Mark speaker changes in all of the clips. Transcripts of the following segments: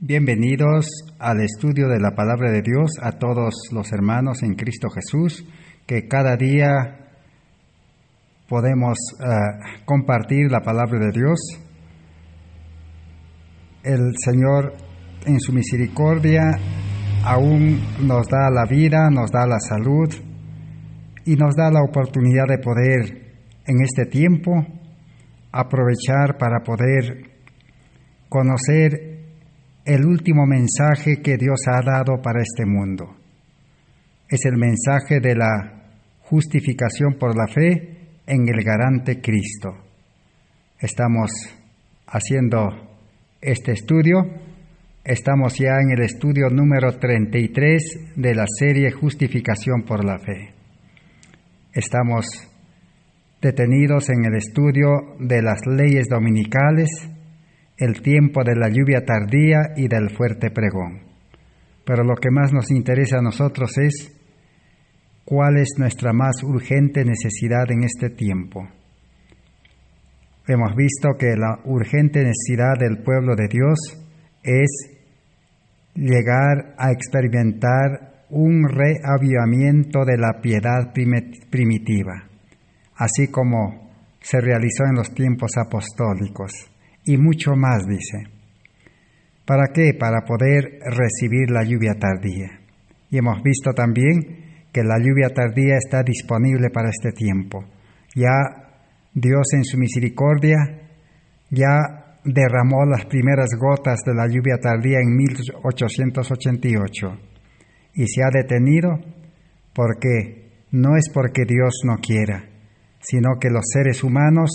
Speaker 1: Bienvenidos al estudio de la Palabra de Dios a todos los hermanos en Cristo Jesús, que cada día podemos compartir la Palabra de Dios. El Señor en su misericordia aún nos da la vida, nos da la salud y nos da la oportunidad de poder en este tiempo aprovechar para poder conocer el último mensaje que Dios ha dado para este mundo. Es el mensaje de la justificación por la fe en el garante Cristo. Estamos haciendo este estudio. Estamos ya en el estudio número 33 de la serie Justificación por la Fe. Estamos detenidos en el estudio de las leyes dominicales, el tiempo de la lluvia tardía y del fuerte pregón. Pero lo que más nos interesa a nosotros es cuál es nuestra más urgente necesidad en este tiempo. Hemos visto que la urgente necesidad del pueblo de Dios es llegar a experimentar un reavivamiento de la piedad primitiva, así como se realizó en los tiempos apostólicos. Y mucho más, dice. ¿Para qué? Para poder recibir la lluvia tardía. Y hemos visto también que la lluvia tardía está disponible para este tiempo. Ya Dios en su misericordia ya derramó las primeras gotas de la lluvia tardía en 1888. Y se ha detenido porque no es porque Dios no quiera, sino que los seres humanos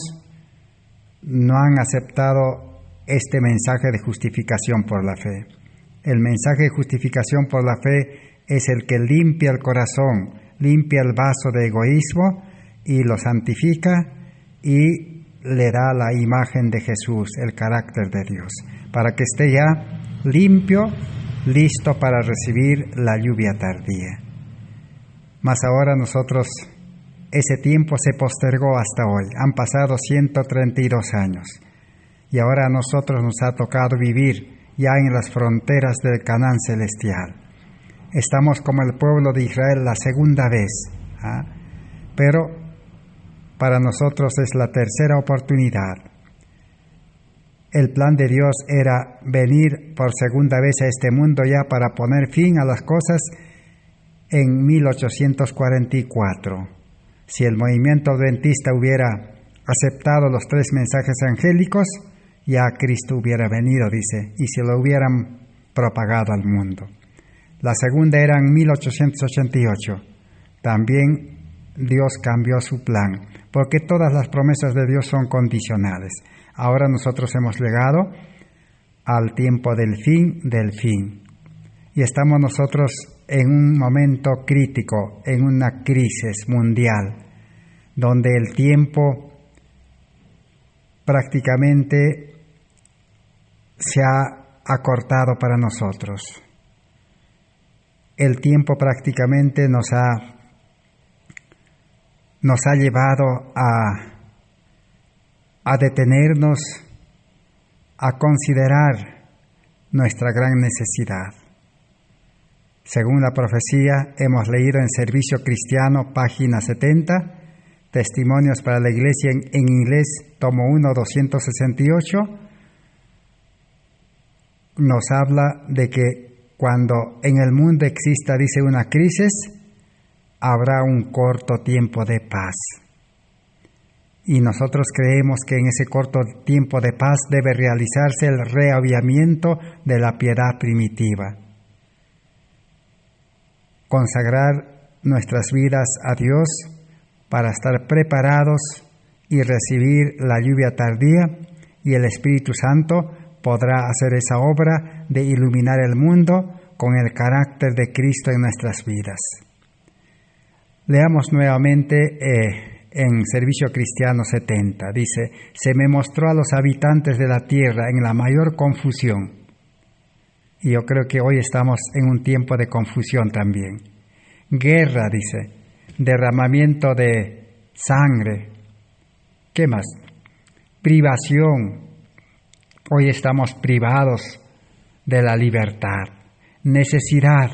Speaker 1: no han aceptado este mensaje de justificación por la fe. El mensaje de justificación por la fe es el que limpia el corazón, limpia el vaso de egoísmo y lo santifica y le da la imagen de Jesús, el carácter de Dios, para que esté ya limpio, listo para recibir la lluvia tardía. Mas ahora nosotros, ese tiempo se postergó hasta hoy. Han pasado 132 años. Y ahora a nosotros nos ha tocado vivir ya en las fronteras del Canaán celestial. Estamos como el pueblo de Israel la segunda vez. Pero para nosotros es la tercera oportunidad. El plan de Dios era venir por segunda vez a este mundo ya para poner fin a las cosas en 1844. Si el movimiento adventista hubiera aceptado los 3 mensajes angélicos, ya Cristo hubiera venido, dice, y se lo hubieran propagado al mundo. La segunda era en 1888. También Dios cambió su plan, porque todas las promesas de Dios son condicionales. Ahora nosotros hemos llegado al tiempo del fin, y estamos nosotros en un momento crítico, en una crisis mundial, donde el tiempo prácticamente se ha acortado para nosotros. El tiempo prácticamente nos ha llevado a detenernos, a considerar nuestra gran necesidad. Según la profecía, hemos leído en Servicio Cristiano, página 70, Testimonios para la Iglesia en inglés, tomo 1, 268, nos habla de que cuando en el mundo exista, dice, una crisis, habrá un corto tiempo de paz. Y nosotros creemos que en ese corto tiempo de paz debe realizarse el reavivamiento de la piedad primitiva. Consagrar nuestras vidas a Dios para estar preparados y recibir la lluvia tardía, y el Espíritu Santo podrá hacer esa obra de iluminar el mundo con el carácter de Cristo en nuestras vidas. Leamos nuevamente en Servicio Cristiano 70. Dice: se me mostró a los habitantes de la tierra en la mayor confusión. Y yo creo que hoy estamos en un tiempo de confusión también. Guerra, dice, derramamiento de sangre. ¿Qué más? Privación. Hoy estamos privados de la libertad. Necesidad.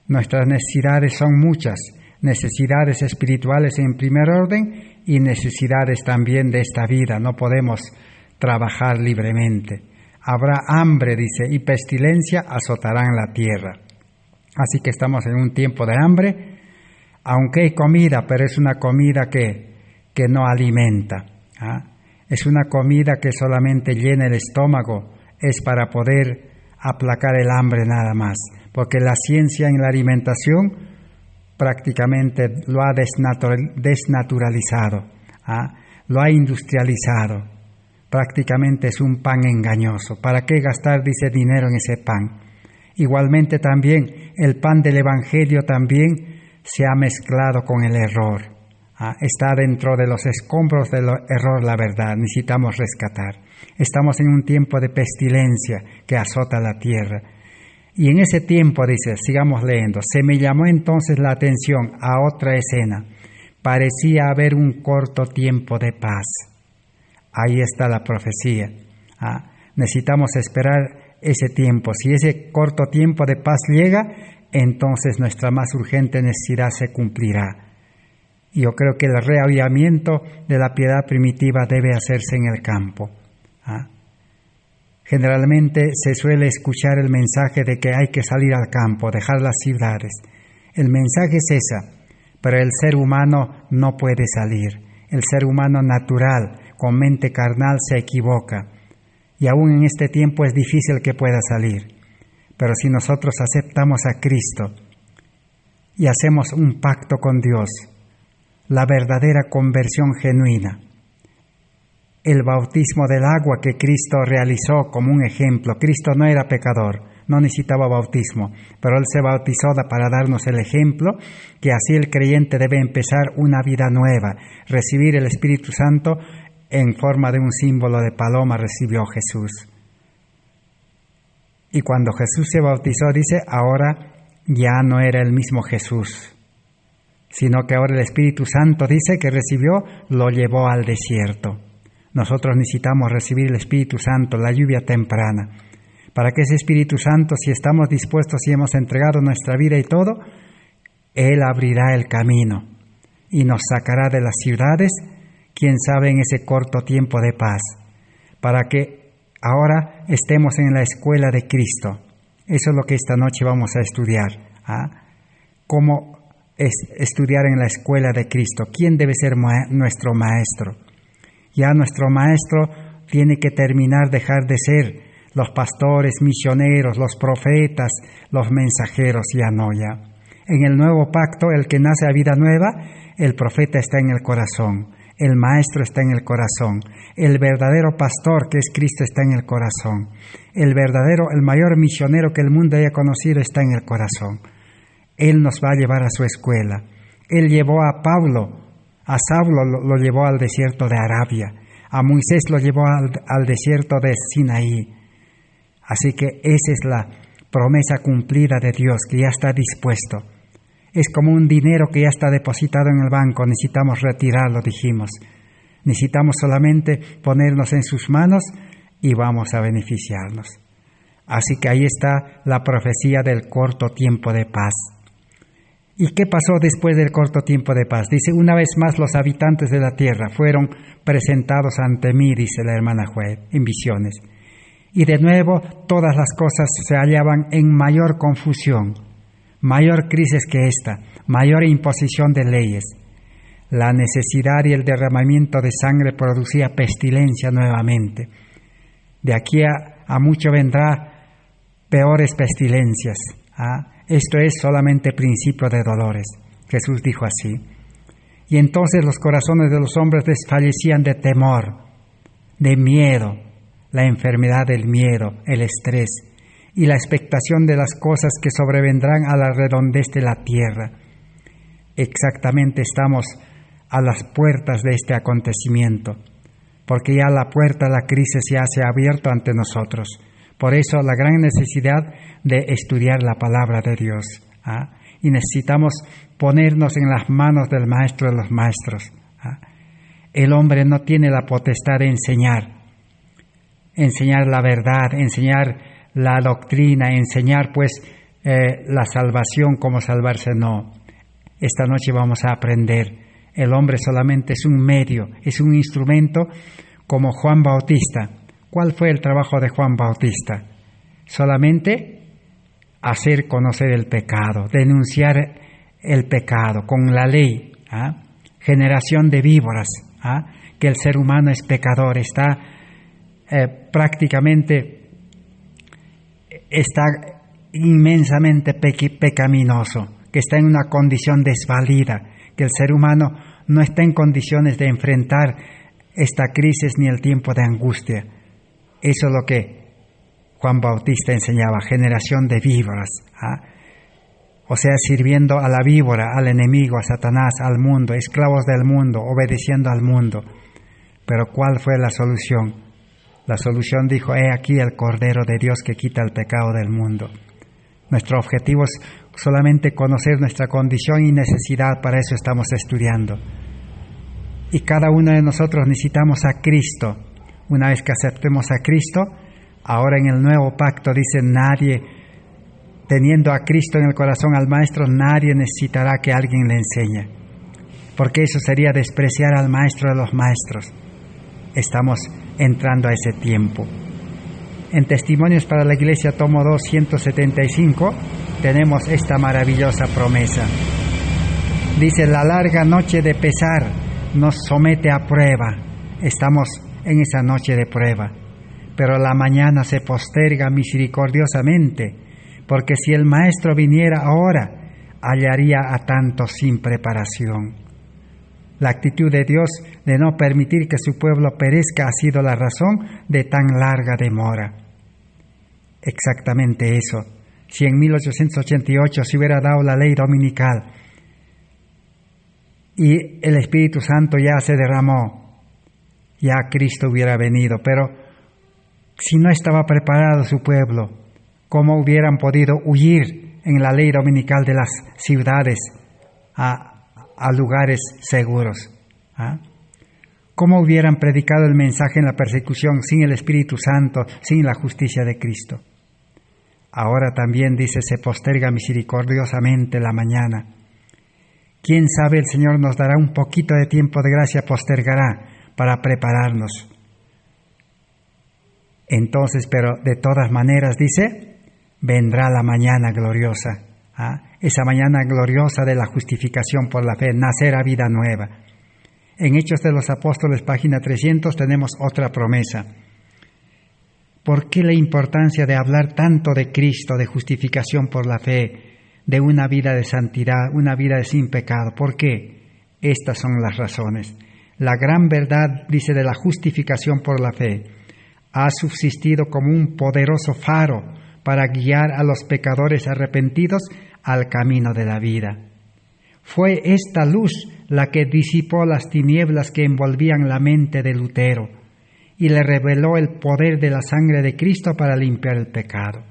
Speaker 1: Nuestras necesidades son muchas. Necesidades espirituales en primer orden y necesidades también de esta vida. No podemos trabajar libremente. Habrá hambre, dice, y pestilencia azotarán la tierra. Así que estamos en un tiempo de hambre, aunque hay comida, pero es una comida que no alimenta. Es una comida que solamente llena el estómago, es para poder aplacar el hambre nada más, porque la ciencia en la alimentación prácticamente lo ha desnaturalizado, lo ha industrializado, prácticamente es un pan engañoso. ¿Para qué gastar, dice, dinero en ese pan? Igualmente también el pan del Evangelio también se ha mezclado con el error. Está dentro de los escombros del error la verdad, necesitamos rescatar. Estamos en un tiempo de pestilencia que azota la tierra. Y en ese tiempo, dice, sigamos leyendo, se me llamó entonces la atención a otra escena. Parecía haber un corto tiempo de paz. Ahí está la profecía. Necesitamos esperar ese tiempo. Si ese corto tiempo de paz llega, entonces nuestra más urgente necesidad se cumplirá. Y yo creo que el reavivamiento de la piedad primitiva debe hacerse en el campo. Generalmente se suele escuchar el mensaje de que hay que salir al campo, dejar las ciudades. El mensaje es esa, pero el ser humano no puede salir. El ser humano natural, con mente carnal, se equivoca. Y aún en este tiempo es difícil que pueda salir. Pero si nosotros aceptamos a Cristo y hacemos un pacto con Dios, la verdadera conversión genuina, el bautismo del agua que Cristo realizó como un ejemplo. Cristo no era pecador, no necesitaba bautismo, pero Él se bautizó para darnos el ejemplo que así el creyente debe empezar una vida nueva, recibir el Espíritu Santo en forma de un símbolo de paloma recibió Jesús. Y cuando Jesús se bautizó, dice, ahora ya no era el mismo Jesús, sino que ahora el Espíritu Santo, dice, que recibió, lo llevó al desierto. Nosotros necesitamos recibir el Espíritu Santo, la lluvia temprana, para que ese Espíritu Santo, si estamos dispuestos y hemos entregado nuestra vida y todo, Él abrirá el camino y nos sacará de las ciudades, quién sabe, en ese corto tiempo de paz, para que ahora estemos en la escuela de Cristo. Eso es lo que esta noche vamos a estudiar. ¿Cómo es estudiar en la escuela de Cristo? ¿Quién debe ser nuestro maestro? Ya nuestro maestro tiene que dejar de ser los pastores, misioneros, los profetas, los mensajeros, ya no. En el nuevo pacto, el que nace a vida nueva, el profeta está en el corazón, el maestro está en el corazón, el verdadero pastor que es Cristo está en el corazón, el mayor misionero que el mundo haya conocido está en el corazón. Él nos va a llevar a su escuela. Él llevó a Saulo lo llevó al desierto de Arabia, a Moisés lo llevó al desierto de Sinaí. Así que esa es la promesa cumplida de Dios, que ya está dispuesto. Es como un dinero que ya está depositado en el banco, necesitamos retirarlo, dijimos. Necesitamos solamente ponernos en sus manos y vamos a beneficiarnos. Así que ahí está la profecía del corto tiempo de paz. ¿Y qué pasó después del corto tiempo de paz? Dice, una vez más los habitantes de la tierra fueron presentados ante mí, dice la hermana Juez, en visiones. Y de nuevo todas las cosas se hallaban en mayor confusión, mayor crisis que esta, mayor imposición de leyes. La necesidad y el derramamiento de sangre producía pestilencia nuevamente. De aquí a mucho vendrá peores pestilencias. Esto es solamente principio de dolores. Jesús dijo así. Y entonces los corazones de los hombres desfallecían de temor, de miedo, la enfermedad del miedo, el estrés y la expectación de las cosas que sobrevendrán a la redondez de la tierra. Exactamente estamos a las puertas de este acontecimiento, porque ya la puerta de la crisis ya se ha abierto ante nosotros. Por eso la gran necesidad de estudiar la palabra de Dios. Y necesitamos ponernos en las manos del Maestro de los Maestros. El hombre no tiene la potestad de enseñar la verdad, enseñar la doctrina, enseñar pues la salvación, cómo salvarse, no. Esta noche vamos a aprender. El hombre solamente es un medio, es un instrumento, como Juan Bautista. ¿Cuál fue el trabajo de Juan Bautista? Solamente hacer conocer el pecado, denunciar el pecado con la ley. Generación de víboras, que el ser humano es pecador, está prácticamente inmensamente pecaminoso, que está en una condición desvalida, que el ser humano no está en condiciones de enfrentar esta crisis ni el tiempo de angustia. Eso es lo que Juan Bautista enseñaba, generación de víboras, o sea, sirviendo a la víbora, al enemigo, a Satanás, al mundo, esclavos del mundo, obedeciendo al mundo. Pero ¿cuál fue la solución? La solución dijo: he aquí el Cordero de Dios que quita el pecado del mundo. Nuestro objetivo es solamente conocer nuestra condición y necesidad, para eso estamos estudiando. Y cada uno de nosotros necesitamos a Cristo. Una vez que aceptemos a Cristo, ahora en el nuevo pacto dice: nadie, teniendo a Cristo en el corazón, al Maestro, nadie necesitará que alguien le enseñe, porque eso sería despreciar al Maestro de los Maestros. Estamos entrando a ese tiempo. En Testimonios para la Iglesia, tomo 2, 175, tenemos esta maravillosa promesa. Dice: la larga noche de pesar nos somete a prueba. Estamos en esa noche de prueba, pero la mañana se posterga misericordiosamente, porque si el Maestro viniera ahora, hallaría a tantos sin preparación. La actitud de Dios de no permitir que su pueblo perezca ha sido la razón de tan larga demora. Exactamente eso. Si en 1888 se hubiera dado la ley dominical y el Espíritu Santo ya se derramó, ya Cristo hubiera venido. Pero si no estaba preparado su pueblo, ¿cómo hubieran podido huir en la ley dominical de las ciudades a lugares seguros? ¿Cómo hubieran predicado el mensaje en la persecución sin el Espíritu Santo, sin la justicia de Cristo? Ahora también dice: se posterga misericordiosamente la mañana. ¿Quién sabe? El Señor nos dará un poquito de tiempo de gracia, postergará para prepararnos. Entonces, pero de todas maneras, dice, vendrá la mañana gloriosa. Esa mañana gloriosa de la justificación por la fe, nacer a vida nueva. En Hechos de los Apóstoles, página 300, tenemos otra promesa. ¿Por qué la importancia de hablar tanto de Cristo, de justificación por la fe, de una vida de santidad, una vida de sin pecado? ¿Por qué? Estas son las razones. La gran verdad, dice, de la justificación por la fe, ha subsistido como un poderoso faro para guiar a los pecadores arrepentidos al camino de la vida. Fue esta luz la que disipó las tinieblas que envolvían la mente de Lutero y le reveló el poder de la sangre de Cristo para limpiar el pecado.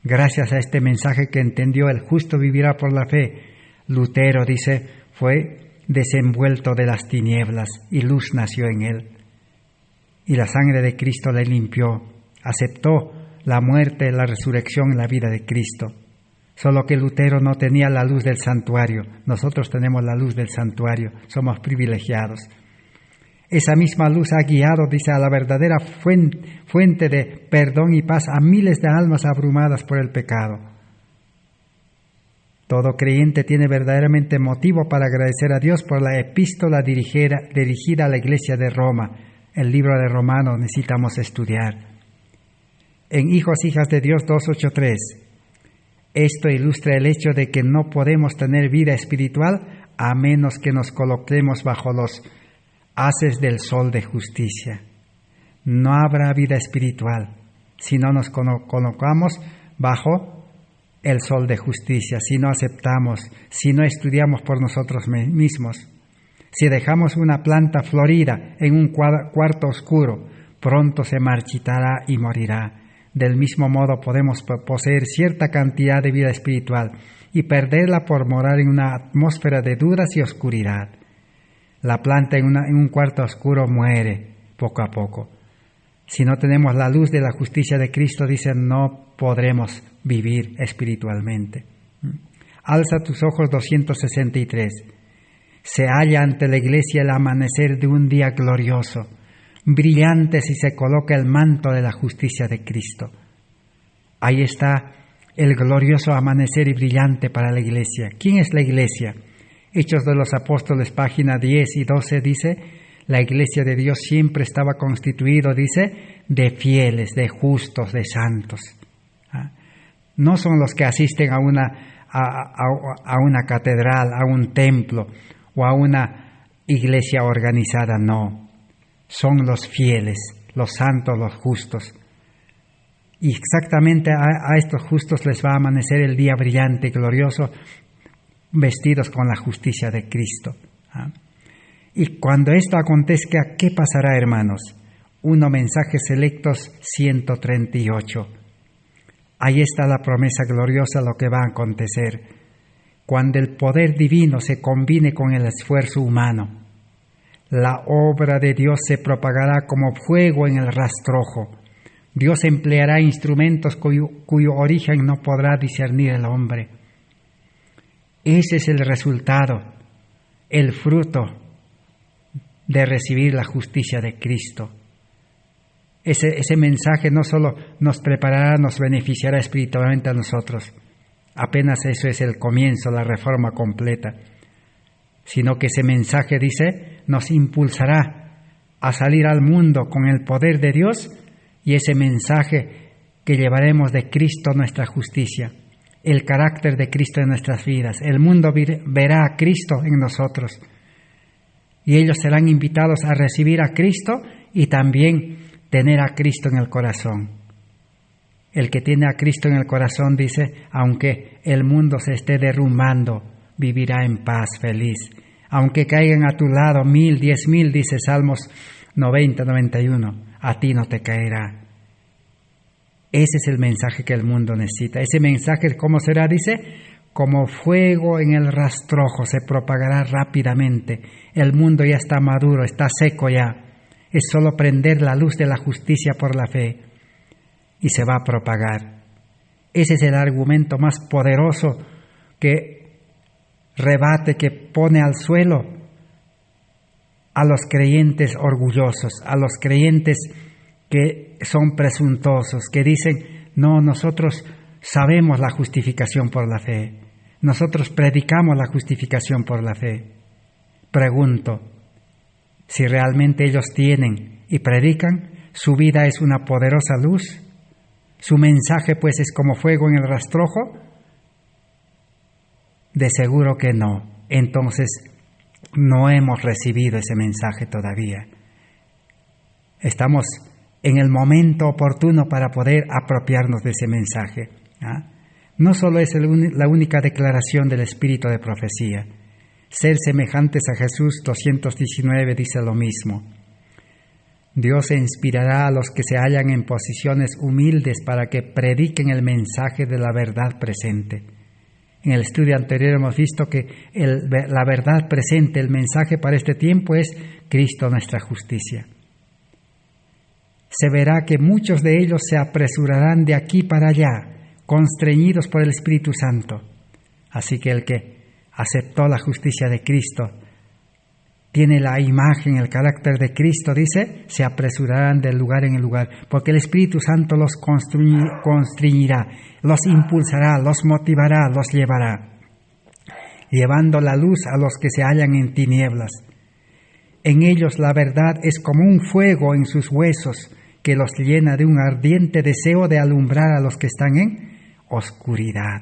Speaker 1: Gracias a este mensaje que entendió: el justo vivirá por la fe, Lutero, dice, fue desenvuelto de las tinieblas y luz nació en él. Y la sangre de Cristo le limpió, aceptó la muerte, la resurrección y la vida de Cristo. Solo que Lutero no tenía la luz del santuario. Nosotros tenemos la luz del santuario, somos privilegiados. Esa misma luz ha guiado, dice, a la verdadera fuente de perdón y paz a miles de almas abrumadas por el pecado. Todo creyente tiene verdaderamente motivo para agradecer a Dios por la epístola dirigida a la Iglesia de Roma. El libro de Romanos necesitamos estudiar. En Hijos, Hijas de Dios 2:8-3, esto ilustra el hecho de que no podemos tener vida espiritual a menos que nos coloquemos bajo los haces del sol de justicia. No habrá vida espiritual si no nos colocamos bajo el sol de justicia, si no aceptamos, si no estudiamos por nosotros mismos. Si dejamos una planta florida en un cuarto oscuro, pronto se marchitará y morirá. Del mismo modo podemos poseer cierta cantidad de vida espiritual y perderla por morar en una atmósfera de dudas y oscuridad. La planta en un cuarto oscuro muere poco a poco. Si no tenemos la luz de la justicia de Cristo, dice, no podremos vivir espiritualmente. Alza tus ojos 263. Se halla ante la iglesia el amanecer de un día glorioso, brillante si se coloca el manto de la justicia de Cristo. Ahí está el glorioso amanecer y brillante para la iglesia. ¿Quién es la iglesia? Hechos de los Apóstoles, página 10 y 12 dice, la iglesia de Dios siempre estaba constituido, dice, de fieles, de justos, de santos. No son los que asisten a una catedral, a un templo o a una iglesia organizada, no. Son los fieles, los santos, los justos. Y exactamente a estos justos les va a amanecer el día brillante y glorioso, vestidos con la justicia de Cristo. Y cuando esto acontezca, ¿qué pasará, hermanos? Mensajes selectos 138. Ahí está la promesa gloriosa, lo que va a acontecer. Cuando el poder divino se combine con el esfuerzo humano, la obra de Dios se propagará como fuego en el rastrojo. Dios empleará instrumentos cuyo origen no podrá discernir el hombre. Ese es el resultado, el fruto de recibir la justicia de Cristo. Ese mensaje no solo nos preparará, nos beneficiará espiritualmente a nosotros. Apenas eso es el comienzo, la reforma completa. Sino que ese mensaje, dice, nos impulsará a salir al mundo con el poder de Dios y ese mensaje que llevaremos de Cristo, nuestra justicia, el carácter de Cristo en nuestras vidas. El mundo verá a Cristo en nosotros y ellos serán invitados a recibir a Cristo y también tener a Cristo en el corazón. El que tiene a Cristo en el corazón, dice, aunque el mundo se esté derrumbando, vivirá en paz, feliz. Aunque caigan a tu lado 1,000, 10,000, dice Salmos 90, 91, a ti no te caerá. Ese es el mensaje que el mundo necesita. Ese mensaje, ¿cómo será? Dice, como fuego en el rastrojo, se propagará rápidamente. El mundo ya está maduro, está seco ya. Es solo prender la luz de la justicia por la fe y se va a propagar. Ese es el argumento más poderoso que rebate, que pone al suelo a los creyentes orgullosos, a los creyentes que son presuntuosos, que dicen, no, nosotros sabemos la justificación por la fe, nosotros predicamos la justificación por la fe. Pregunto, si realmente ellos tienen y predican, su vida es una poderosa luz, su mensaje pues es como fuego en el rastrojo. De seguro que no. Entonces no hemos recibido ese mensaje todavía. Estamos en el momento oportuno para poder apropiarnos de ese mensaje. No solo es la única declaración del espíritu de profecía. Ser semejantes a Jesús 219 dice lo mismo. Dios inspirará a los que se hallan en posiciones humildes para que prediquen el mensaje de la verdad presente. En el estudio anterior hemos visto que la verdad presente, el mensaje para este tiempo es Cristo nuestra justicia. Se verá que muchos de ellos se apresurarán de aquí para allá, constreñidos por el Espíritu Santo. Así que el que aceptó la justicia de Cristo, tiene la imagen, el carácter de Cristo, dice, se apresurarán del lugar en el lugar, porque el Espíritu Santo los constreñirá, los impulsará, los motivará, los llevará, llevando la luz a los que se hallan en tinieblas. En ellos la verdad es como un fuego en sus huesos, que los llena de un ardiente deseo de alumbrar a los que están en oscuridad.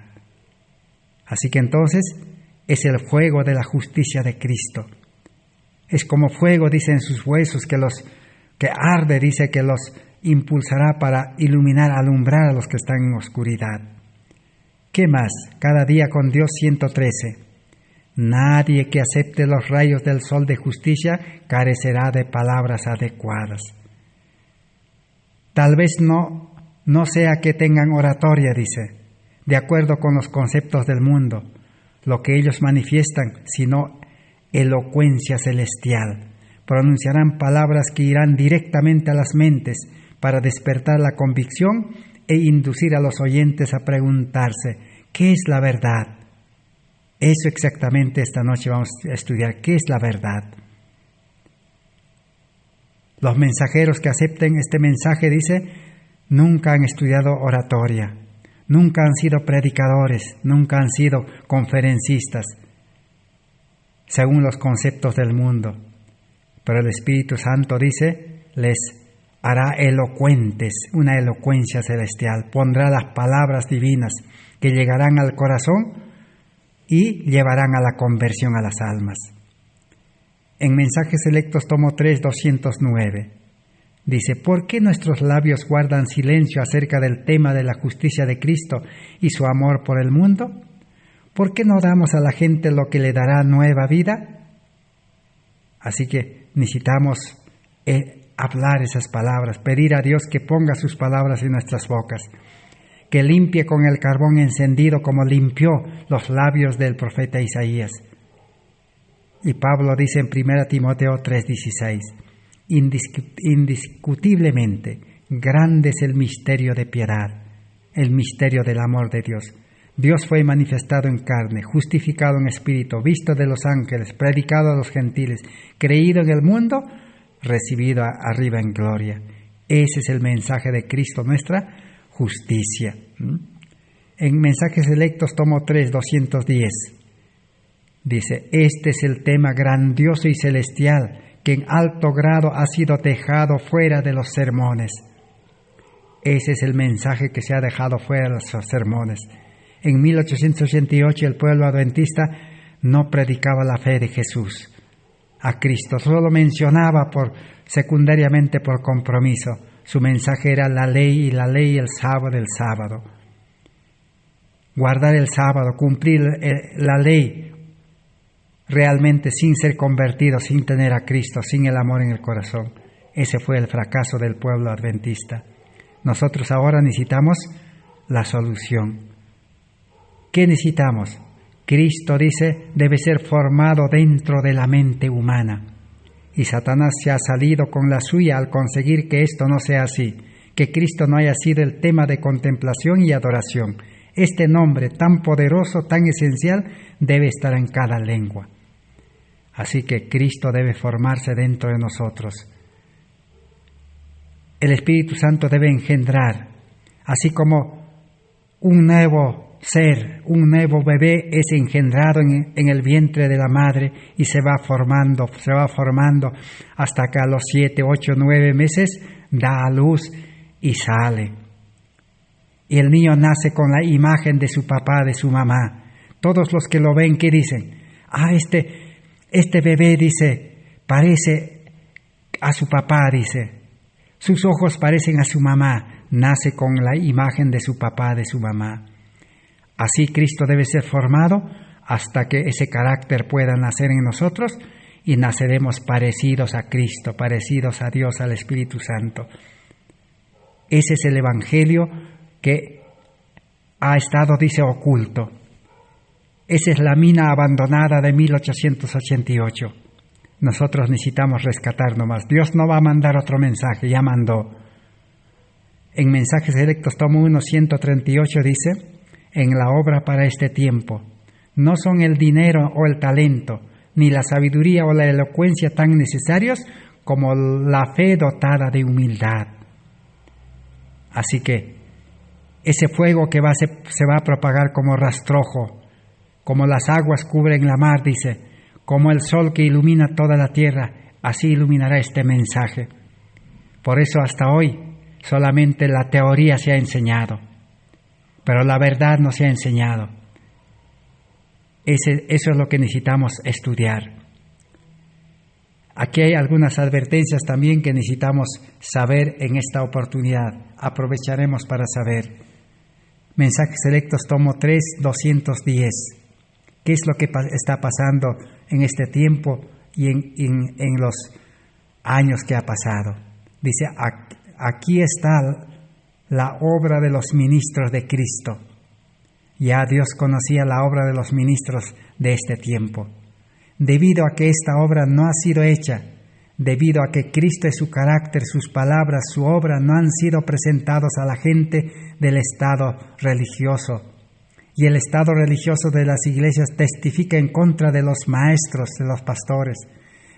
Speaker 1: Así que entonces es el fuego de la justicia de Cristo. Es como fuego, dice, en sus huesos, que arde, dice, que los impulsará para iluminar, alumbrar a los que están en oscuridad. ¿Qué más? Cada día con Dios 113. Nadie que acepte los rayos del sol de justicia carecerá de palabras adecuadas. Tal vez no sea que tengan oratoria, dice, de acuerdo con los conceptos del mundo, lo que ellos manifiestan, sino elocuencia celestial. Pronunciarán palabras que irán directamente a las mentes, para despertar la convicción e inducir a los oyentes a preguntarse, ¿qué es la verdad? Eso exactamente esta noche vamos a estudiar, ¿qué es la verdad? Los mensajeros que acepten este mensaje, dice, nunca han estudiado oratoria, nunca han sido predicadores, nunca han sido conferencistas, según los conceptos del mundo. Pero el Espíritu Santo, dice, les hará elocuentes, una elocuencia celestial, pondrá las palabras divinas que llegarán al corazón y llevarán a la conversión a las almas. En Mensajes Selectos, tomo 3, 209, dice, ¿por qué nuestros labios guardan silencio acerca del tema de la justicia de Cristo y su amor por el mundo? ¿Por qué no damos a la gente lo que le dará nueva vida? Así que necesitamos hablar esas palabras, pedir a Dios que ponga sus palabras en nuestras bocas, que limpie con el carbón encendido como limpió los labios del profeta Isaías. Y Pablo dice en 1 Timoteo 3:16, indiscutiblemente grande es el misterio de piedad, el misterio del amor de Dios. Dios fue manifestado en carne, justificado en espíritu, visto de los ángeles, predicado a los gentiles, creído en el mundo, recibido arriba en gloria. Ese es el mensaje de Cristo, nuestra justicia. En Mensajes Selectos, tomo 3, 210, dice, este es el tema grandioso y celestial que en alto grado ha sido dejado fuera de los sermones. Ese es el mensaje que se ha dejado fuera de los sermones. En 1888 el pueblo adventista no predicaba la fe de Jesús, a Cristo, solo mencionaba secundariamente por compromiso. Su mensaje era la ley y el sábado. Guardar el sábado, cumplir la ley realmente sin ser convertido, sin tener a Cristo, sin el amor en el corazón. Ese fue el fracaso del pueblo adventista. Nosotros ahora necesitamos la solución. ¿Qué necesitamos? Cristo, dice, debe ser formado dentro de la mente humana. Y Satanás se ha salido con la suya al conseguir que esto no sea así, que Cristo no haya sido el tema de contemplación y adoración. Este nombre tan poderoso, tan esencial, debe estar en cada lengua. Así que Cristo debe formarse dentro de nosotros. El Espíritu Santo debe engendrar, así como un nuevo ser, un nuevo bebé es engendrado en el vientre de la madre y se va formando hasta que a los 7, 8, 9 meses da a luz y sale. Y el niño nace con la imagen de su papá, de su mamá. Todos los que lo ven, ¿qué dicen? Este bebé, dice, parece a su papá, dice. Sus ojos parecen a su mamá. Nace con la imagen de su papá, de su mamá. Así Cristo debe ser formado hasta que ese carácter pueda nacer en nosotros y naceremos parecidos a Cristo, parecidos a Dios, al Espíritu Santo. Ese es el Evangelio que ha estado, dice, oculto. Esa es la mina abandonada de 1888. Nosotros necesitamos rescatar nomás. Dios no va a mandar otro mensaje, ya mandó. En Mensajes Selectos, tomo 1, 138, dice, en la obra para este tiempo, no son el dinero o el talento, ni la sabiduría o la elocuencia tan necesarios como la fe dotada de humildad. Así que ese fuego que se va a propagar como rastrojo, como las aguas cubren la mar, dice, como el sol que ilumina toda la tierra, así iluminará este mensaje. Por eso hasta hoy solamente la teoría se ha enseñado, pero la verdad no se ha enseñado. Eso es lo que necesitamos estudiar. Aquí hay algunas advertencias también que necesitamos saber en esta oportunidad. Aprovecharemos para saber. Mensajes Selectos, tomo 3, 210. ¿Qué es lo que está pasando en este tiempo y en los años que ha pasado? Dice, aquí está la obra de los ministros de Cristo. Ya Dios conocía la obra de los ministros de este tiempo. Debido a que esta obra no ha sido hecha, debido a que Cristo y su carácter, sus palabras, su obra no han sido presentados a la gente del estado religioso. Y el estado religioso de las iglesias testifica en contra de los maestros, de los pastores.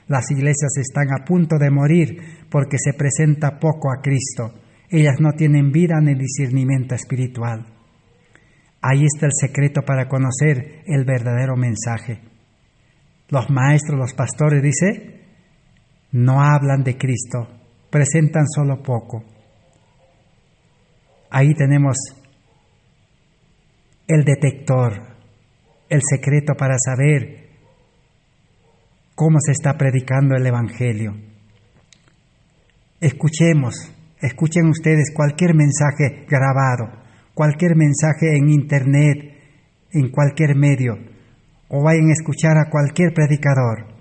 Speaker 1: Las iglesias están a punto de morir porque se presenta poco a Cristo. Ellas no tienen vida ni discernimiento espiritual. Ahí está el secreto para conocer el verdadero mensaje. Los maestros, los pastores, dice, no hablan de Cristo, presentan solo poco. Ahí tenemos el detector, el secreto para saber cómo se está predicando el Evangelio. Escuchen ustedes cualquier mensaje grabado, cualquier mensaje en internet, en cualquier medio, o vayan a escuchar a cualquier predicador.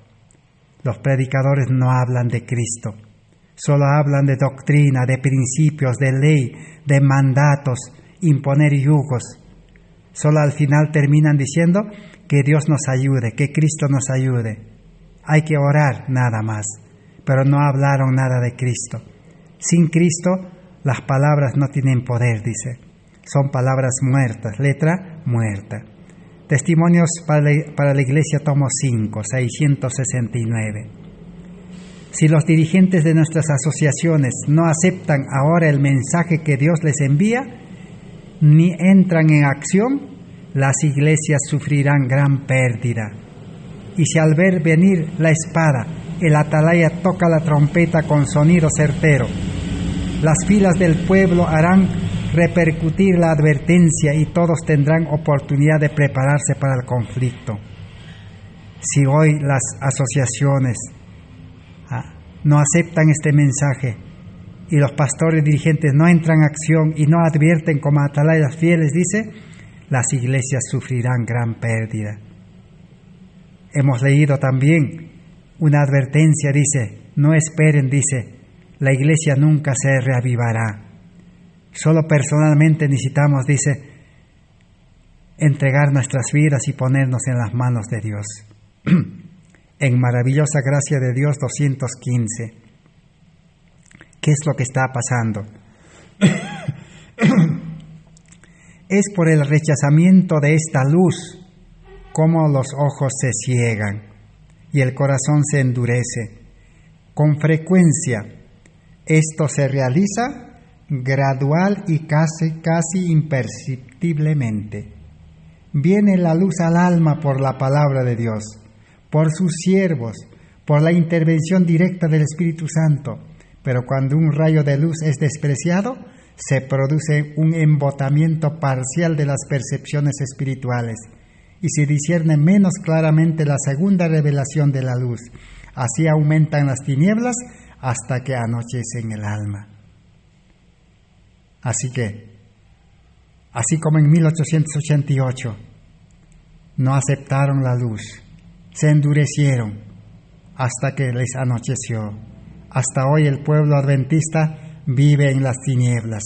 Speaker 1: Los predicadores no hablan de Cristo, solo hablan de doctrina, de principios, de ley, de mandatos, imponer yugos. Solo al final terminan diciendo que Dios nos ayude, que Cristo nos ayude. Hay que orar nada más, pero no hablaron nada de Cristo. Sin Cristo, las palabras no tienen poder, dice. Son palabras muertas, letra muerta. Testimonios para la Iglesia, tomo 5, 669. Si los dirigentes de nuestras asociaciones no aceptan ahora el mensaje que Dios les envía, ni entran en acción, las iglesias sufrirán gran pérdida. Y si al ver venir la espada, el atalaya toca la trompeta con sonido certero, las filas del pueblo harán repercutir la advertencia y todos tendrán oportunidad de prepararse para el conflicto. Si hoy las asociaciones no aceptan este mensaje y los pastores dirigentes no entran en acción y no advierten como atalayas fieles, dice, las iglesias sufrirán gran pérdida. Hemos leído también una advertencia, dice, no esperen, dice, la iglesia nunca se reavivará. Solo personalmente necesitamos, dice, entregar nuestras vidas y ponernos en las manos de Dios. En Maravillosa Gracia de Dios 215. ¿Qué es lo que está pasando? Es por el rechazamiento de esta luz como los ojos se ciegan y el corazón se endurece. Con frecuencia esto se realiza gradual y casi imperceptiblemente. Viene la luz al alma por la palabra de Dios, por sus siervos, por la intervención directa del Espíritu Santo, pero cuando un rayo de luz es despreciado, se produce un embotamiento parcial de las percepciones espirituales y se discierne menos claramente la segunda revelación de la luz. Así aumentan las tinieblas hasta que anochece en el alma. Así como en 1888 no aceptaron la luz, se endurecieron hasta que les anocheció. Hasta hoy el pueblo adventista vive en las tinieblas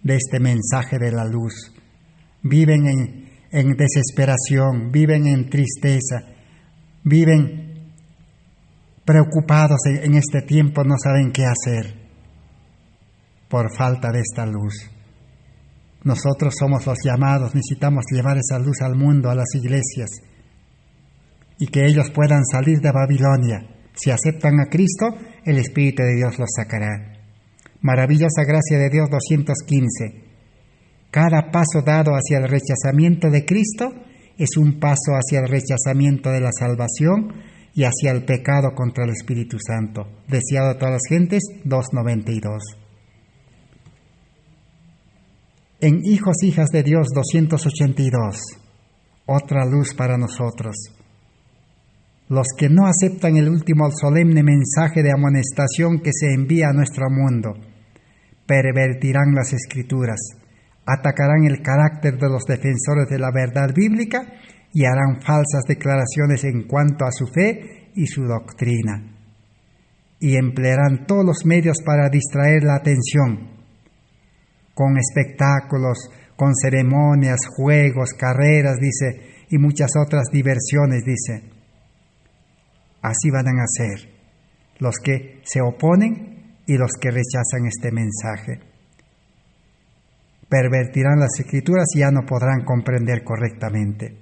Speaker 1: de este mensaje de la luz. Viven en desesperación, viven en tristeza, viven preocupados en este tiempo, no saben qué hacer por falta de esta luz. Nosotros somos los llamados, necesitamos llevar esa luz al mundo, a las iglesias, y que ellos puedan salir de Babilonia. Si aceptan a Cristo, el Espíritu de Dios los sacará. Maravillosa Gracia de Dios 215. Cada paso dado hacia el rechazamiento de Cristo es un paso hacia el rechazamiento de la salvación y hacia el pecado contra el Espíritu Santo. Deseado a todas las gentes, 292. En Hijos, Hijas de Dios 282, otra luz para nosotros. Los que no aceptan el último solemne mensaje de amonestación que se envía a nuestro mundo, pervertirán las Escrituras, atacarán el carácter de los defensores de la verdad bíblica y harán falsas declaraciones en cuanto a su fe y su doctrina. Y emplearán todos los medios para distraer la atención, con espectáculos, con ceremonias, juegos, carreras, dice, y muchas otras diversiones, dice. Así van a hacer. los que se oponen y los que rechazan este mensaje. Pervertirán las Escrituras y ya no podrán comprender correctamente.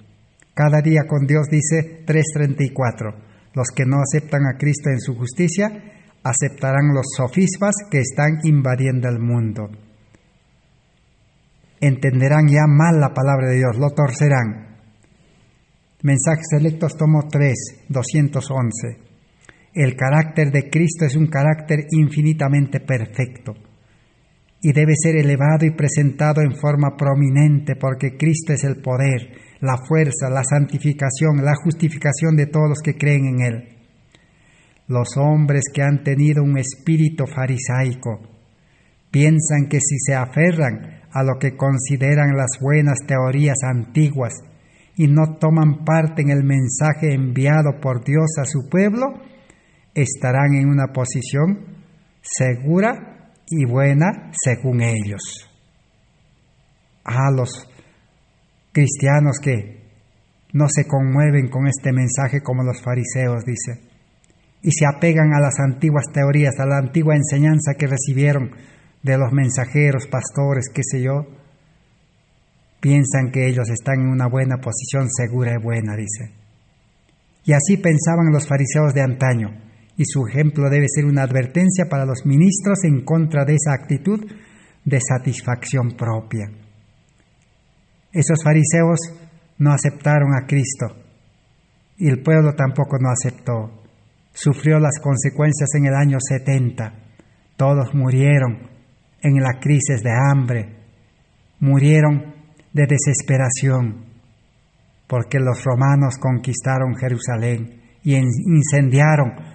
Speaker 1: Cada día con Dios dice 3:34, los que no aceptan a Cristo en su justicia, aceptarán los sofismas que están invadiendo el mundo. Entenderán ya mal la palabra de Dios, lo torcerán. Mensajes Selectos, tomo 3, 211. El carácter de Cristo es un carácter infinitamente perfecto y debe ser elevado y presentado en forma prominente porque Cristo es el poder, la fuerza, la santificación, la justificación de todos los que creen en Él. Los hombres que han tenido un espíritu farisaico piensan que si se aferran a lo que consideran las buenas teorías antiguas y no toman parte en el mensaje enviado por Dios a su pueblo, estarán en una posición segura y buena según ellos. A los cristianos que no se conmueven con este mensaje como los fariseos, dice, y se apegan a las antiguas teorías, a la antigua enseñanza que recibieron de los mensajeros, pastores, qué sé yo, piensan que ellos están en una buena posición, segura y buena, dice. Y así pensaban los fariseos de antaño, y su ejemplo debe ser una advertencia para los ministros en contra de esa actitud de satisfacción propia. Esos fariseos no aceptaron a Cristo, y el pueblo tampoco no aceptó. Sufrió las consecuencias en el año 70. Todos murieron en la crisis de hambre, murieron de desesperación, porque los romanos conquistaron Jerusalén y incendiaron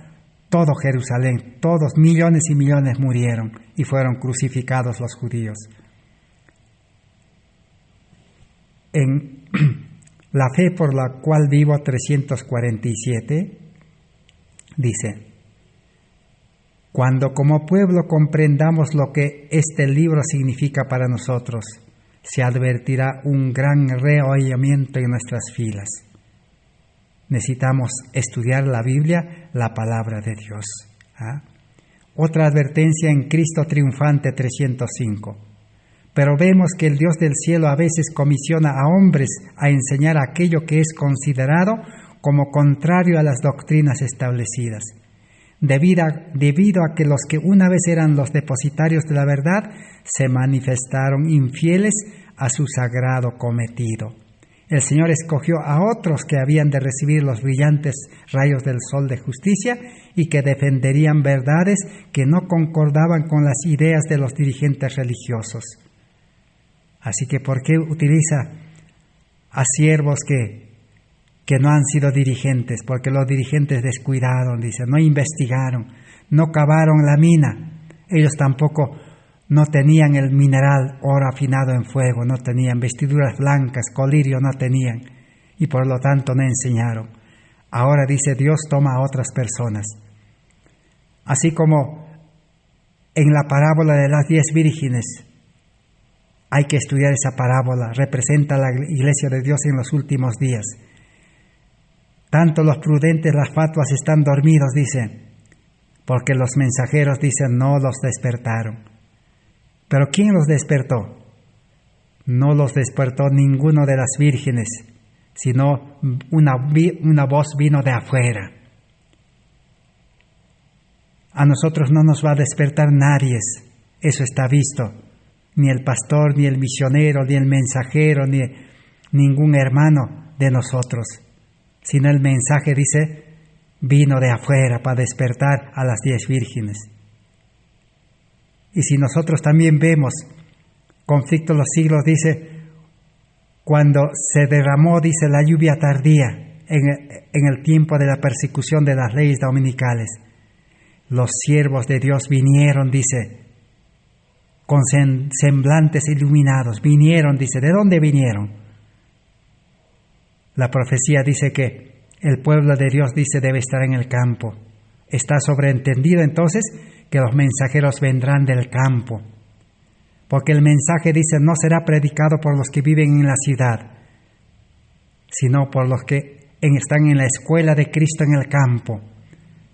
Speaker 1: todo Jerusalén. Todos, millones y millones murieron y fueron crucificados los judíos. En La fe por la cual vivo 347 dice: cuando como pueblo comprendamos lo que este libro significa para nosotros, se advertirá un gran reavivamiento en nuestras filas. Necesitamos estudiar la Biblia, la palabra de Dios. Otra advertencia en Cristo triunfante 305. Pero vemos que el Dios del cielo a veces comisiona a hombres a enseñar aquello que es considerado como contrario a las doctrinas establecidas, debido a que los que una vez eran los depositarios de la verdad se manifestaron infieles a su sagrado cometido. El Señor escogió a otros que habían de recibir los brillantes rayos del sol de justicia y que defenderían verdades que no concordaban con las ideas de los dirigentes religiosos. Así que, ¿por qué utiliza a siervos que no han sido dirigentes? Porque los dirigentes descuidaron, dice, no investigaron, no cavaron la mina. Ellos tampoco no tenían el mineral oro afinado en fuego, no tenían vestiduras blancas, colirio no tenían, y por lo tanto no enseñaron. Ahora dice, Dios toma a otras personas. Así como en la parábola de las 10 vírgenes, hay que estudiar esa parábola, representa la iglesia de Dios en los últimos días. Tanto los prudentes, las fatuas están dormidos, dice, porque los mensajeros, dicen, no los despertaron. ¿Pero quién los despertó? No los despertó ninguno de las vírgenes, sino una voz vino de afuera. A nosotros no nos va a despertar nadie, eso está visto. Ni el pastor, ni el misionero, ni el mensajero, ni ningún hermano de nosotros. Sino el mensaje, dice, vino de afuera para despertar a las 10 vírgenes. Y si nosotros también vemos conflicto de los siglos, dice, cuando se derramó, dice, la lluvia tardía en el tiempo de la persecución de las leyes dominicales, los siervos de Dios vinieron, dice, con semblantes iluminados, vinieron, dice, ¿de dónde vinieron? La profecía dice que el pueblo de Dios, dice, debe estar en el campo. Está sobreentendido entonces que los mensajeros vendrán del campo, porque el mensaje, dice, no será predicado por los que viven en la ciudad, sino por los que están en la escuela de Cristo en el campo,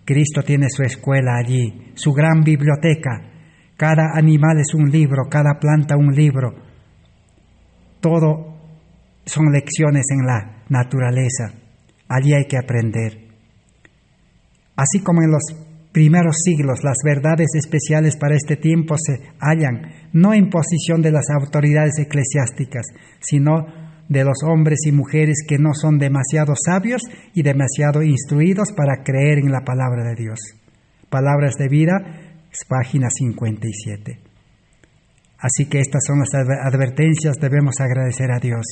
Speaker 1: Cristo tiene su escuela allí, su gran biblioteca. Cada animal es un libro, cada planta un libro. Todo son lecciones en la naturaleza. Allí hay que aprender. Así como en los primeros siglos las verdades especiales para este tiempo se hallan no en posición de las autoridades eclesiásticas, sino de los hombres y mujeres que no son demasiado sabios y demasiado instruidos para creer en la palabra de Dios. Palabras de Vida, página 57. Así que estas son las advertencias. Debemos agradecer a Dios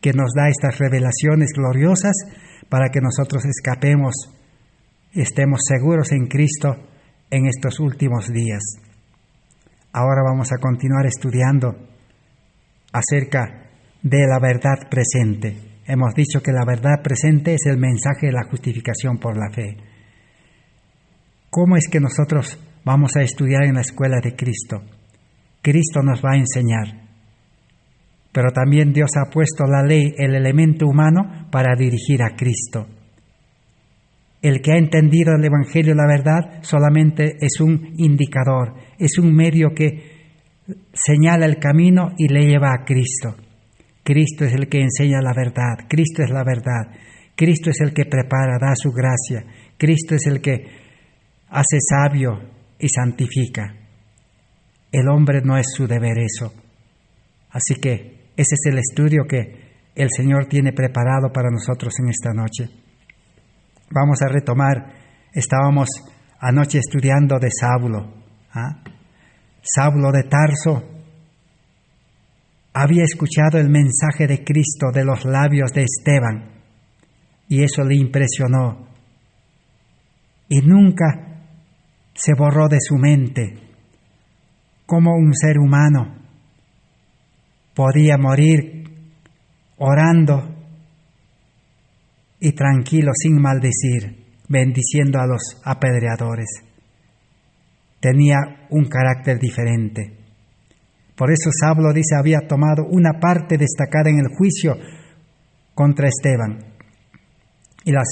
Speaker 1: que nos da estas revelaciones gloriosas para que nosotros escapemos, estemos seguros en Cristo en estos últimos días. Ahora vamos a continuar estudiando acerca de la verdad presente. Hemos dicho que la verdad presente es el mensaje de la justificación por la fe. ¿Cómo es que nosotros vamos a estudiar en la escuela de Cristo? Cristo nos va a enseñar, pero también Dios ha puesto la ley, el elemento humano, para dirigir a Cristo. El que ha entendido el Evangelio, la verdad, solamente es un indicador, es un medio que señala el camino y le lleva a Cristo. Cristo es el que enseña la verdad, Cristo es la verdad, Cristo es el que prepara, da su gracia, Cristo es el que hace sabio y santifica. El hombre no es su deber eso. Así que ese es el estudio que el Señor tiene preparado para nosotros en esta noche. Vamos a retomar, estábamos anoche estudiando de Saulo. Saulo de Tarso había escuchado el mensaje de Cristo de los labios de Esteban y eso le impresionó y nunca se borró de su mente cómo un ser humano podía morir orando y tranquilo, sin maldecir, bendiciendo a los apedreadores. Tenía un carácter diferente. Por eso Saulo dice, había tomado una parte destacada en el juicio contra Esteban. Y las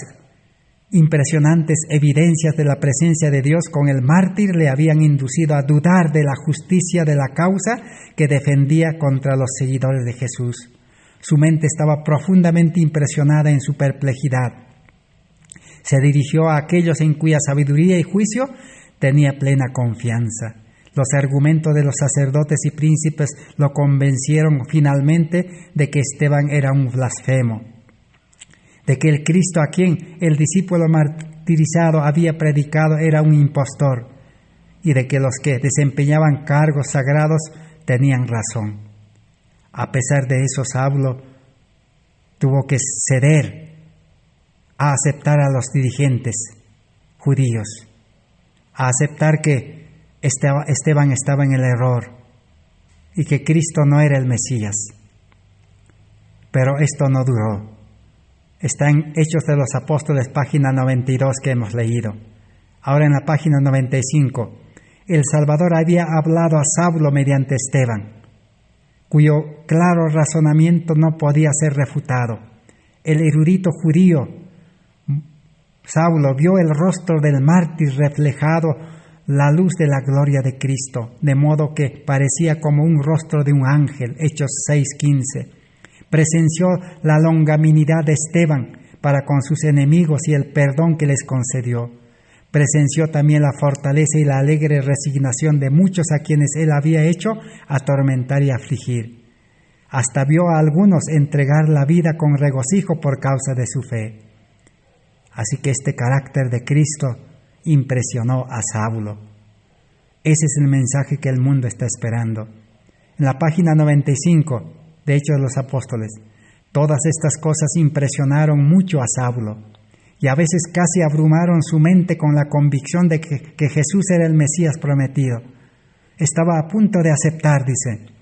Speaker 1: impresionantes evidencias de la presencia de Dios con el mártir le habían inducido a dudar de la justicia de la causa que defendía contra los seguidores de Jesús. Su mente estaba profundamente impresionada en su perplejidad. Se dirigió a aquellos en cuya sabiduría y juicio tenía plena confianza. Los argumentos de los sacerdotes y príncipes lo convencieron finalmente de que Esteban era un blasfemo, de que el Cristo a quien el discípulo martirizado había predicado era un impostor y de que los que desempeñaban cargos sagrados tenían razón. A pesar de eso, Saulo tuvo que ceder a aceptar a los dirigentes judíos, a aceptar que Esteban estaba en el error y que Cristo no era el Mesías. Pero esto no duró. Está en Hechos de los Apóstoles, página 92 que hemos leído. Ahora en la página 95, el Salvador había hablado a Saulo mediante Esteban, cuyo claro razonamiento no podía ser refutado. El erudito judío Saulo vio el rostro del mártir reflejado la luz de la gloria de Cristo, de modo que parecía como un rostro de un ángel. Hechos 6:15. Presenció la longanimidad de Esteban para con sus enemigos y el perdón que les concedió. Presenció también la fortaleza y la alegre resignación de muchos a quienes él había hecho atormentar y afligir. Hasta vio a algunos entregar la vida con regocijo por causa de su fe. Así que este carácter de Cristo impresionó a Saulo. Ese es el mensaje que el mundo está esperando. En la página 95 de Hechos de los Apóstoles, todas estas cosas impresionaron mucho a Saulo y a veces casi abrumaron su mente con la convicción de que Jesús era el Mesías prometido. Estaba a punto de aceptar, dice,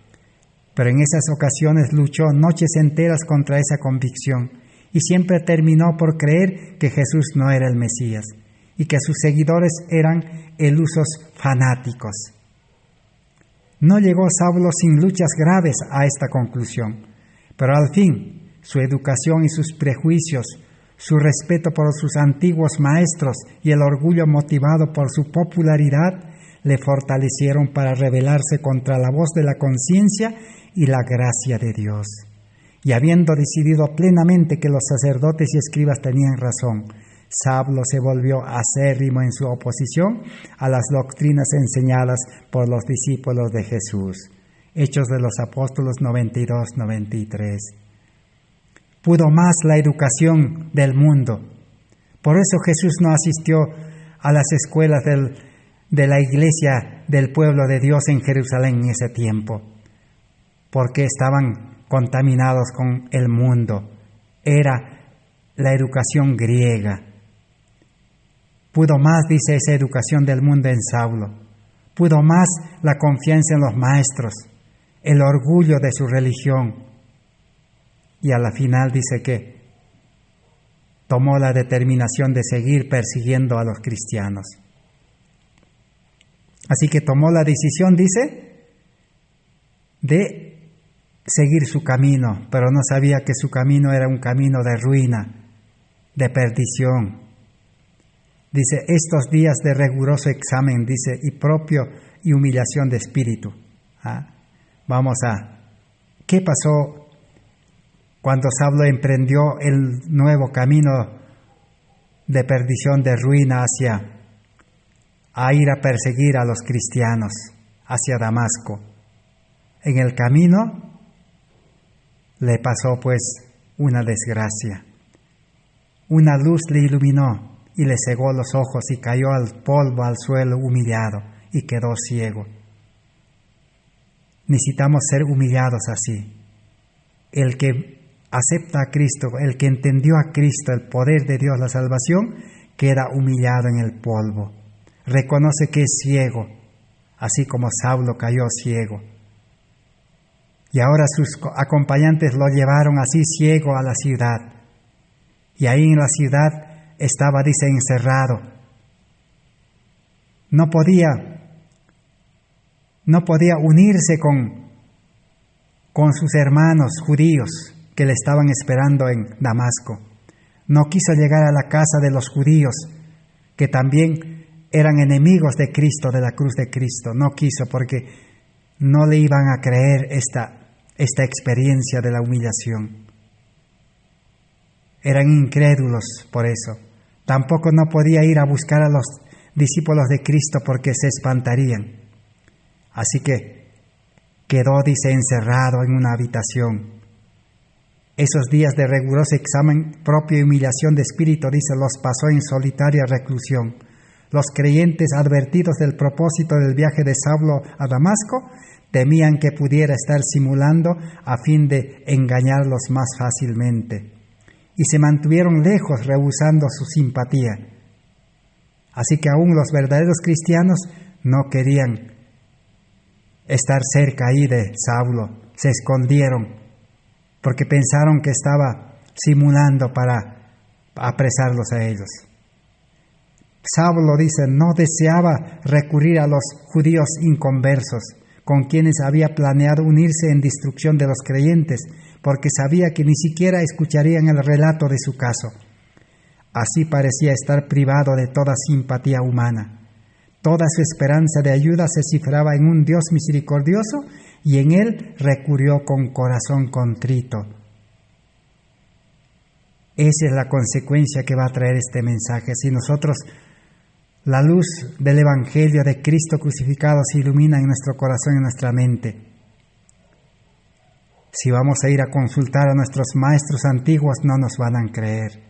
Speaker 1: pero en esas ocasiones luchó noches enteras contra esa convicción y siempre terminó por creer que Jesús no era el Mesías y que sus seguidores eran ilusos fanáticos. No llegó Saulo sin luchas graves a esta conclusión, pero al fin su educación y sus prejuicios, su respeto por sus antiguos maestros y el orgullo motivado por su popularidad le fortalecieron para rebelarse contra la voz de la conciencia y la gracia de Dios. Y habiendo decidido plenamente que los sacerdotes y escribas tenían razón, Saulo se volvió acérrimo en su oposición a las doctrinas enseñadas por los discípulos de Jesús. Hechos de los Apóstoles 92-93. Pudo más la educación del mundo. Por eso Jesús no asistió a las escuelas de la iglesia del pueblo de Dios en Jerusalén en ese tiempo, porque estaban contaminados con el mundo. Era la educación griega. Pudo más, dice, esa educación del mundo en Saulo. Pudo más la confianza en los maestros, el orgullo de su religión. Y a la final dice que tomó la determinación de seguir persiguiendo a los cristianos. Así que tomó la decisión, dice, de seguir su camino, pero no sabía que su camino era un camino de ruina, de perdición. Dice, estos días de riguroso examen, dice, y propio y humillación de espíritu. Vamos a, ¿qué pasó cuando Saulo emprendió el nuevo camino de perdición, de ruina a ir a perseguir a los cristianos hacia Damasco? En el camino le pasó pues una desgracia. Una luz le iluminó y le cegó los ojos y cayó al polvo, al suelo, humillado, y quedó ciego. Necesitamos ser humillados así. El que acepta a Cristo, el que entendió a Cristo, el poder de Dios, la salvación, queda humillado en el polvo. Reconoce que es ciego, así como Saulo cayó ciego. Y ahora sus acompañantes lo llevaron así ciego a la ciudad. Y ahí en la ciudad estaba, dice, encerrado. No podía unirse con sus hermanos judíos que le estaban esperando en Damasco. No quiso llegar a la casa de los judíos, que también eran enemigos de Cristo, de la cruz de Cristo. No quiso porque no le iban a creer esta experiencia de la humillación. Eran incrédulos por eso. Tampoco no podía ir a buscar a los discípulos de Cristo porque se espantarían. Así que quedó, dice, encerrado en una habitación. Esos días de riguroso examen propio y humillación de espíritu, dice, los pasó en solitaria reclusión. Los creyentes, advertidos del propósito del viaje de Saulo a Damasco, temían que pudiera estar simulando a fin de engañarlos más fácilmente. Y se mantuvieron lejos, rehusando su simpatía. Así que aún los verdaderos cristianos no querían estar cerca ahí de Saulo. Se escondieron porque pensaron que estaba simulando para apresarlos a ellos. Saulo, dice, no deseaba recurrir a los judíos inconversos, con quienes había planeado unirse en destrucción de los creyentes, porque sabía que ni siquiera escucharían el relato de su caso. Así parecía estar privado de toda simpatía humana. Toda su esperanza de ayuda se cifraba en un Dios misericordioso y en Él recurrió con corazón contrito. Esa es la consecuencia que va a traer este mensaje. Si nosotros, la luz del Evangelio de Cristo crucificado se ilumina en nuestro corazón y en nuestra mente. Si vamos a ir a consultar a nuestros maestros antiguos, no nos van a creer.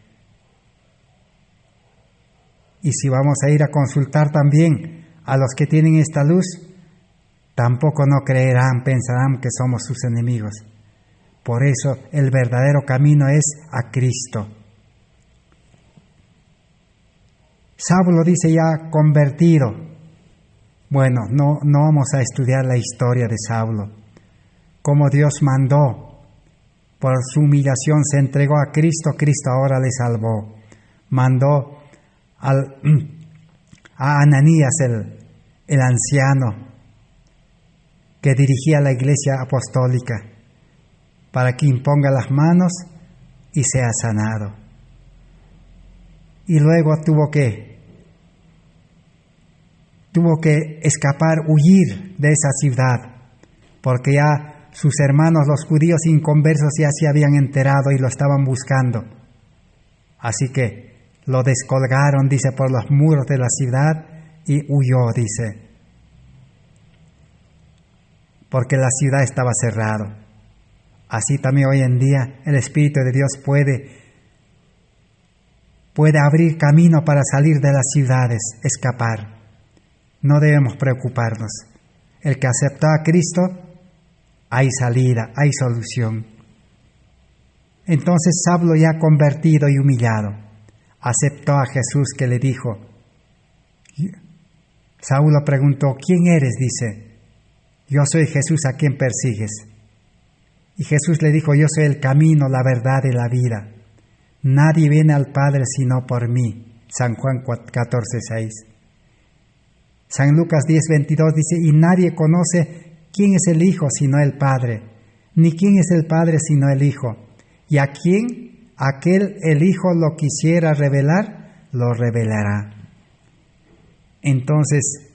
Speaker 1: Y si vamos a ir a consultar también a los que tienen esta luz, tampoco no creerán, pensarán que somos sus enemigos. Por eso el verdadero camino es a Cristo. Saulo, dice, ya convertido. Bueno, no vamos a estudiar la historia de Saulo. Como Dios mandó, por su humillación se entregó a Cristo, Cristo ahora le salvó. Mandó a Ananías, el anciano, que dirigía la iglesia apostólica, para que imponga las manos y sea sanado. y luego tuvo que escapar, huir de esa ciudad, porque ya sus hermanos, los judíos inconversos, ya se habían enterado y lo estaban buscando. Así que lo descolgaron, dice, por los muros de la ciudad y huyó, dice, porque la ciudad estaba cerrada. Así también hoy en día el Espíritu de Dios puede abrir camino para salir de las ciudades, escapar. No debemos preocuparnos. El que aceptó a Cristo, hay salida, hay solución. Entonces Saulo, ya convertido y humillado, aceptó a Jesús, que le dijo. Saulo preguntó, ¿quién eres? Dice, yo soy Jesús a quien persigues. Y Jesús le dijo, yo soy el camino, la verdad y la vida. Nadie viene al Padre sino por mí. San Juan 14:6. San Lucas 10:22 dice, y nadie conoce quién es el Hijo sino el Padre, ni quién es el Padre sino el Hijo. Y a quien aquel el Hijo lo quisiera revelar, lo revelará. Entonces,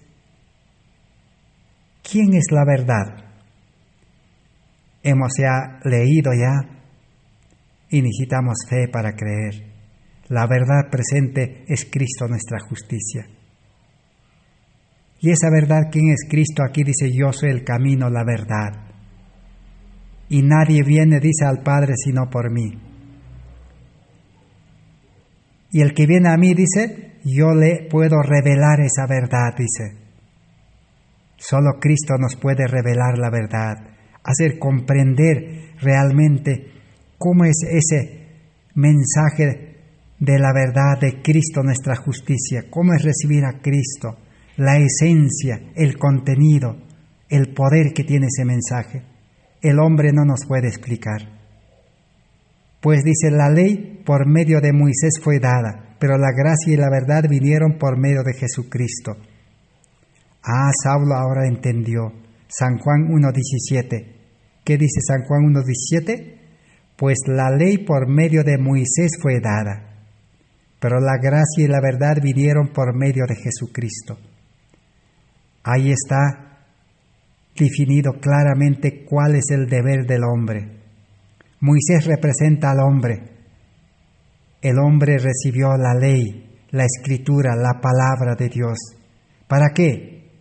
Speaker 1: ¿quién es la verdad? Hemos ya leído y necesitamos fe para creer. La verdad presente es Cristo, nuestra justicia. Y esa verdad, ¿quién es Cristo? Aquí dice, yo soy el camino, la verdad. Y nadie viene, dice, al Padre sino por mí. Y el que viene a mí, dice, yo le puedo revelar esa verdad, dice. Solo Cristo nos puede revelar la verdad, hacer comprender realmente cómo es ese mensaje de la verdad de Cristo, nuestra justicia, cómo es recibir a Cristo, la esencia, el contenido, el poder que tiene ese mensaje. El hombre no nos puede explicar. Pues dice, la ley por medio de Moisés fue dada, pero la gracia y la verdad vinieron por medio de Jesucristo. Saulo ahora entendió. San Juan 1:17. ¿Qué dice San Juan 1:17? Pues la ley por medio de Moisés fue dada, pero la gracia y la verdad vinieron por medio de Jesucristo. Ahí está definido claramente cuál es el deber del hombre. Moisés representa al hombre. El hombre recibió la ley, la escritura, la palabra de Dios. ¿Para qué?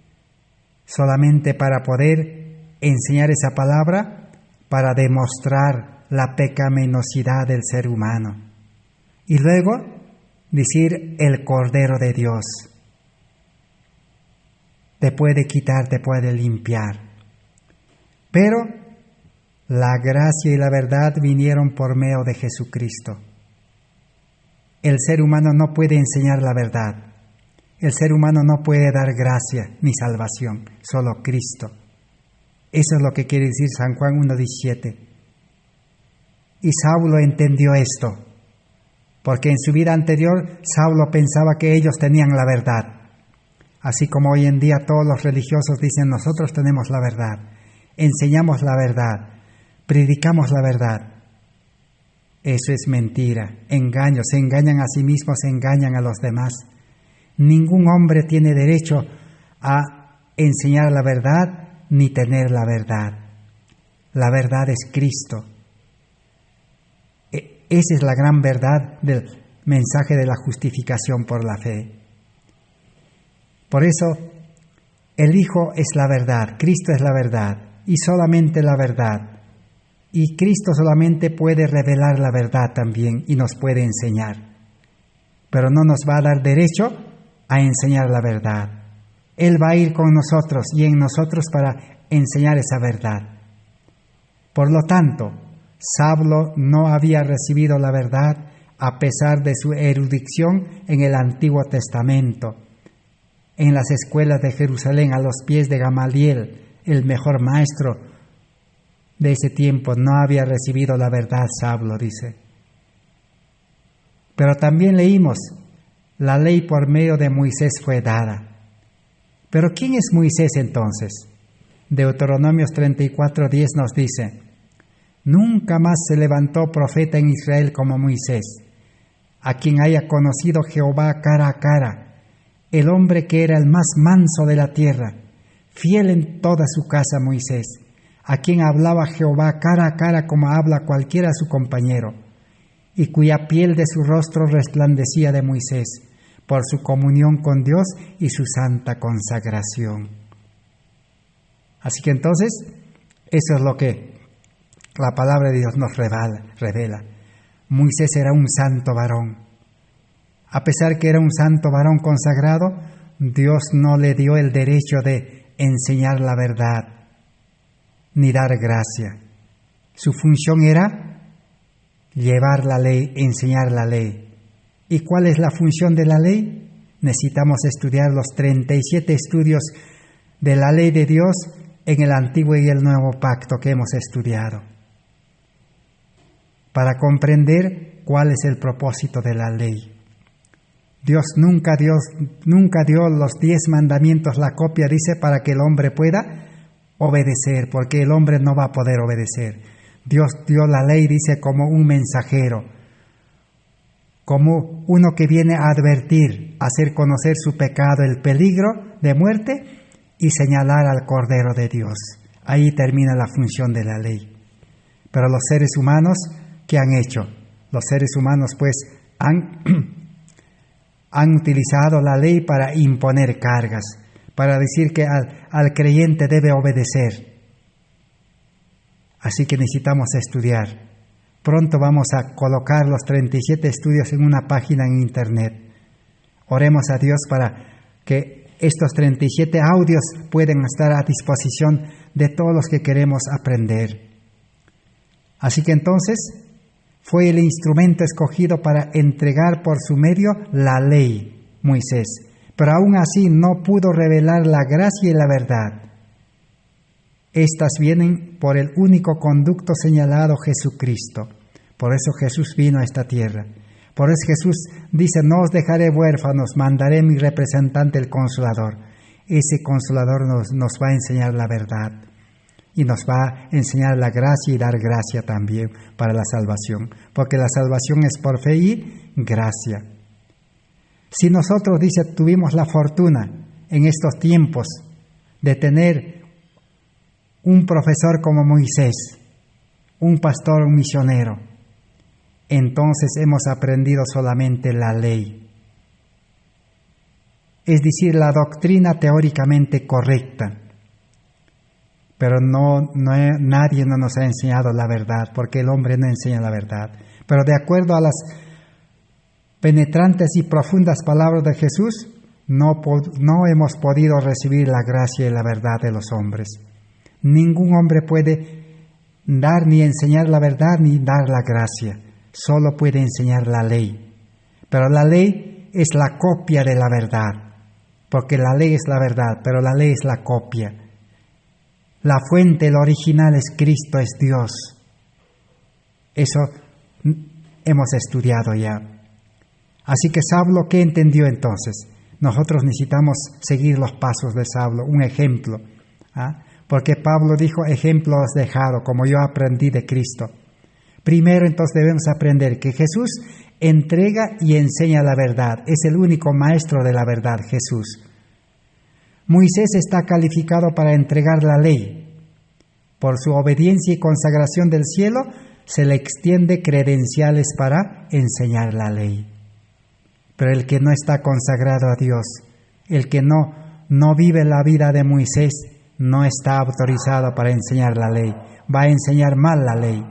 Speaker 1: Solamente para poder enseñar esa palabra, para demostrar la pecaminosidad del ser humano. Y luego decir, el Cordero de Dios te puede quitar, te puede limpiar. Pero la gracia y la verdad vinieron por medio de Jesucristo. El ser humano no puede enseñar la verdad. El ser humano no puede dar gracia ni salvación, solo Cristo. Eso es lo que quiere decir San Juan 1:17. Y Saulo entendió esto, porque en su vida anterior Saulo pensaba que ellos tenían la verdad. Así como hoy en día todos los religiosos dicen, nosotros tenemos la verdad, enseñamos la verdad, predicamos la verdad. Eso es mentira, engaño, se engañan a sí mismos, se engañan a los demás. Ningún hombre tiene derecho a enseñar la verdad ni tener la verdad. La verdad es Cristo. Esa es la gran verdad del mensaje de la justificación por la fe. Por eso, el Hijo es la verdad, Cristo es la verdad, y solamente la verdad. Y Cristo solamente puede revelar la verdad también y nos puede enseñar. Pero no nos va a dar derecho a enseñar la verdad. Él va a ir con nosotros y en nosotros para enseñar esa verdad. Por lo tanto, Saulo no había recibido la verdad a pesar de su erudición en el Antiguo Testamento, en las escuelas de Jerusalén, a los pies de Gamaliel, el mejor maestro de ese tiempo. No había recibido la verdad Saulo, dice. Pero también leímos, la ley por medio de Moisés fue dada. ¿Pero quién es Moisés entonces? Deuteronomios 34:10 nos dice, nunca más se levantó profeta en Israel como Moisés, a quien haya conocido Jehová cara a cara, el hombre que era el más manso de la tierra, fiel en toda su casa Moisés, a quien hablaba Jehová cara a cara como habla cualquiera su compañero, y cuya piel de su rostro resplandecía de Moisés, por su comunión con Dios y su santa consagración. Así que entonces, eso es lo que la palabra de Dios nos revela. Moisés era un santo varón. A pesar que era un santo varón consagrado, Dios no le dio el derecho de enseñar la verdad, ni dar gracia. Su función era llevar la ley, enseñar la ley. ¿Y cuál es la función de la ley? Necesitamos estudiar los 37 estudios de la ley de Dios en el Antiguo y el Nuevo Pacto que hemos estudiado, para comprender cuál es el propósito de la ley. Dios nunca dio los 10 mandamientos, la copia dice, para que el hombre pueda obedecer, porque el hombre no va a poder obedecer. Dios dio la ley, dice, como un mensajero, como uno que viene a advertir, a hacer conocer su pecado, el peligro de muerte y señalar al Cordero de Dios. Ahí termina la función de la ley. Pero los seres humanos, ¿qué han hecho? Los seres humanos pues han utilizado la ley para imponer cargas, para decir que al creyente debe obedecer. Así que necesitamos estudiar. Pronto vamos a colocar los 37 estudios en una página en internet. Oremos a Dios para que estos 37 audios puedan estar a disposición de todos los que queremos aprender. Así que entonces fue el instrumento escogido para entregar por su medio la ley, Moisés, pero aún así no pudo revelar la gracia y la verdad. Estas vienen por el único conducto señalado, Jesucristo. Por eso Jesús vino a esta tierra. Por eso Jesús dice, no os dejaré huérfanos, mandaré mi representante, el Consolador. Ese Consolador nos va a enseñar la verdad y nos va a enseñar la gracia y dar gracia también para la salvación, porque la salvación es por fe y gracia. Si nosotros, dice, tuvimos la fortuna en estos tiempos de tener un profesor como Moisés, un pastor, un misionero, entonces hemos aprendido solamente la ley. Es decir, la doctrina teóricamente correcta. Pero nadie nos ha enseñado la verdad, porque el hombre no enseña la verdad. Pero de acuerdo a las penetrantes y profundas palabras de Jesús, no hemos podido recibir la gracia y la verdad de los hombres. Ningún hombre puede dar ni enseñar la verdad ni dar la gracia. Solo puede enseñar la ley. Pero la ley es la copia de la verdad, porque la ley es la verdad, pero la ley es la copia. La fuente, el original es Cristo, es Dios. Eso hemos estudiado ya. Así que Saulo, ¿qué entendió entonces? Nosotros necesitamos seguir los pasos de Saulo, un ejemplo. Porque Pablo dijo, ejemplo os he dejado, como yo aprendí de Cristo. Primero entonces debemos aprender que Jesús entrega y enseña la verdad. Es el único maestro de la verdad, Jesús. Moisés está calificado para entregar la ley. Por su obediencia y consagración del cielo, se le extiende credenciales para enseñar la ley. Pero el que no está consagrado a Dios, el que no vive la vida de Moisés, no está autorizado para enseñar la ley. Va a enseñar mal la ley.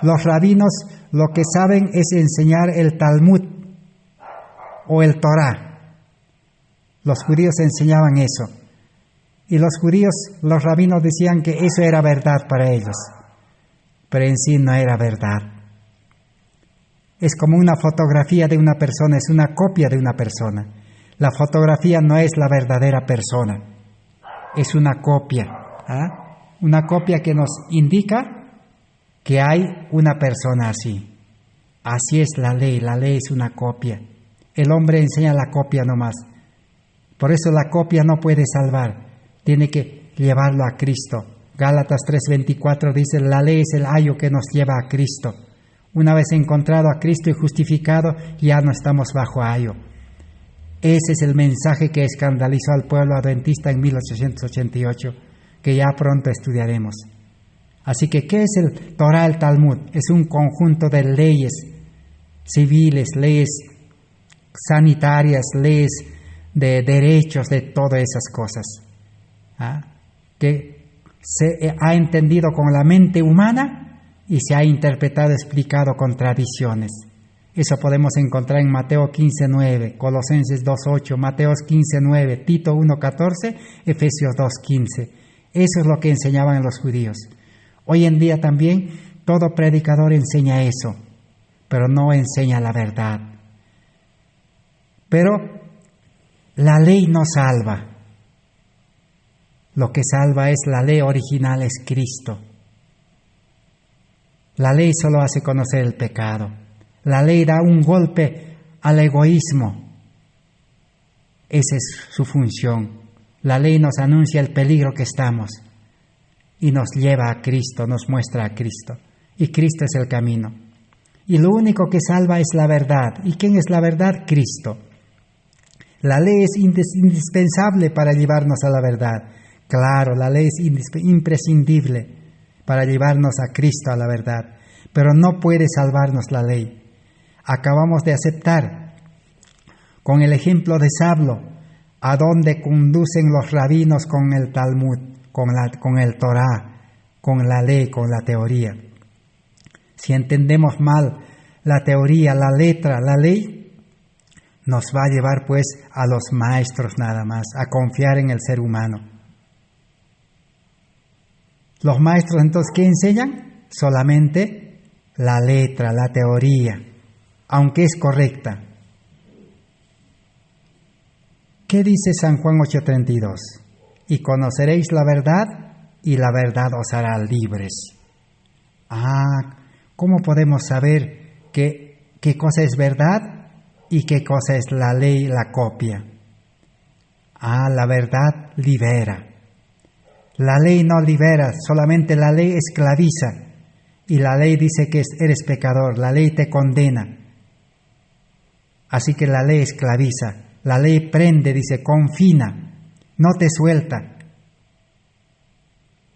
Speaker 1: Los rabinos lo que saben es enseñar el Talmud o el Torá. Los judíos enseñaban eso. Y los rabinos decían que eso era verdad para ellos. Pero en sí no era verdad. Es como una fotografía de una persona, es una copia de una persona. La fotografía no es la verdadera persona. Es una copia. Una copia que nos indica que hay una persona así. Así es la ley es una copia. El hombre enseña la copia nomás. Por eso la copia no puede salvar, tiene que llevarlo a Cristo. Gálatas 3:24 dice, la ley es el ayo que nos lleva a Cristo. Una vez encontrado a Cristo y justificado, ya no estamos bajo ayo. Ese es el mensaje que escandalizó al pueblo adventista en 1888, que ya pronto estudiaremos. Así que, ¿qué es el Torah, el Talmud? Es un conjunto de leyes civiles, leyes sanitarias, leyes de derechos, de todas esas cosas, que se ha entendido con la mente humana y se ha interpretado, explicado con tradiciones. Eso podemos encontrar en Mateo 15:9, Colosenses 2:8, Mateo 15:9, Tito 1:14, Efesios 2:15. Eso es lo que enseñaban los judíos. Hoy en día también todo predicador enseña eso, pero no enseña la verdad. Pero la ley no salva. Lo que salva es la ley original, es Cristo. La ley solo hace conocer el pecado. La ley da un golpe al egoísmo. Esa es su función. La ley nos anuncia el peligro que estamos y nos lleva a Cristo, nos muestra a Cristo. Y Cristo es el camino. Y lo único que salva es la verdad. ¿Y quién es la verdad? Cristo. La ley es indispensable para llevarnos a la verdad. Claro, la ley es imprescindible para llevarnos a Cristo, a la verdad. Pero no puede salvarnos la ley. Acabamos de aceptar, con el ejemplo de Sablo, a dónde conducen los rabinos con el Talmud, con el Torah, con la ley, con la teoría. Si entendemos mal la teoría, la letra, la ley, nos va a llevar pues a los maestros nada más, a confiar en el ser humano. Los maestros entonces, ¿qué enseñan? Solamente la letra, la teoría, aunque es correcta. ¿Qué dice San Juan 8:32? Y conoceréis la verdad, y la verdad os hará libres. ¿Cómo podemos saber qué cosa es verdad y qué cosa es la ley, la copia? La verdad libera. La ley no libera, solamente la ley esclaviza. Y la ley dice que eres pecador, la ley te condena. Así que la ley esclaviza, la ley prende, dice, confina, no te suelta.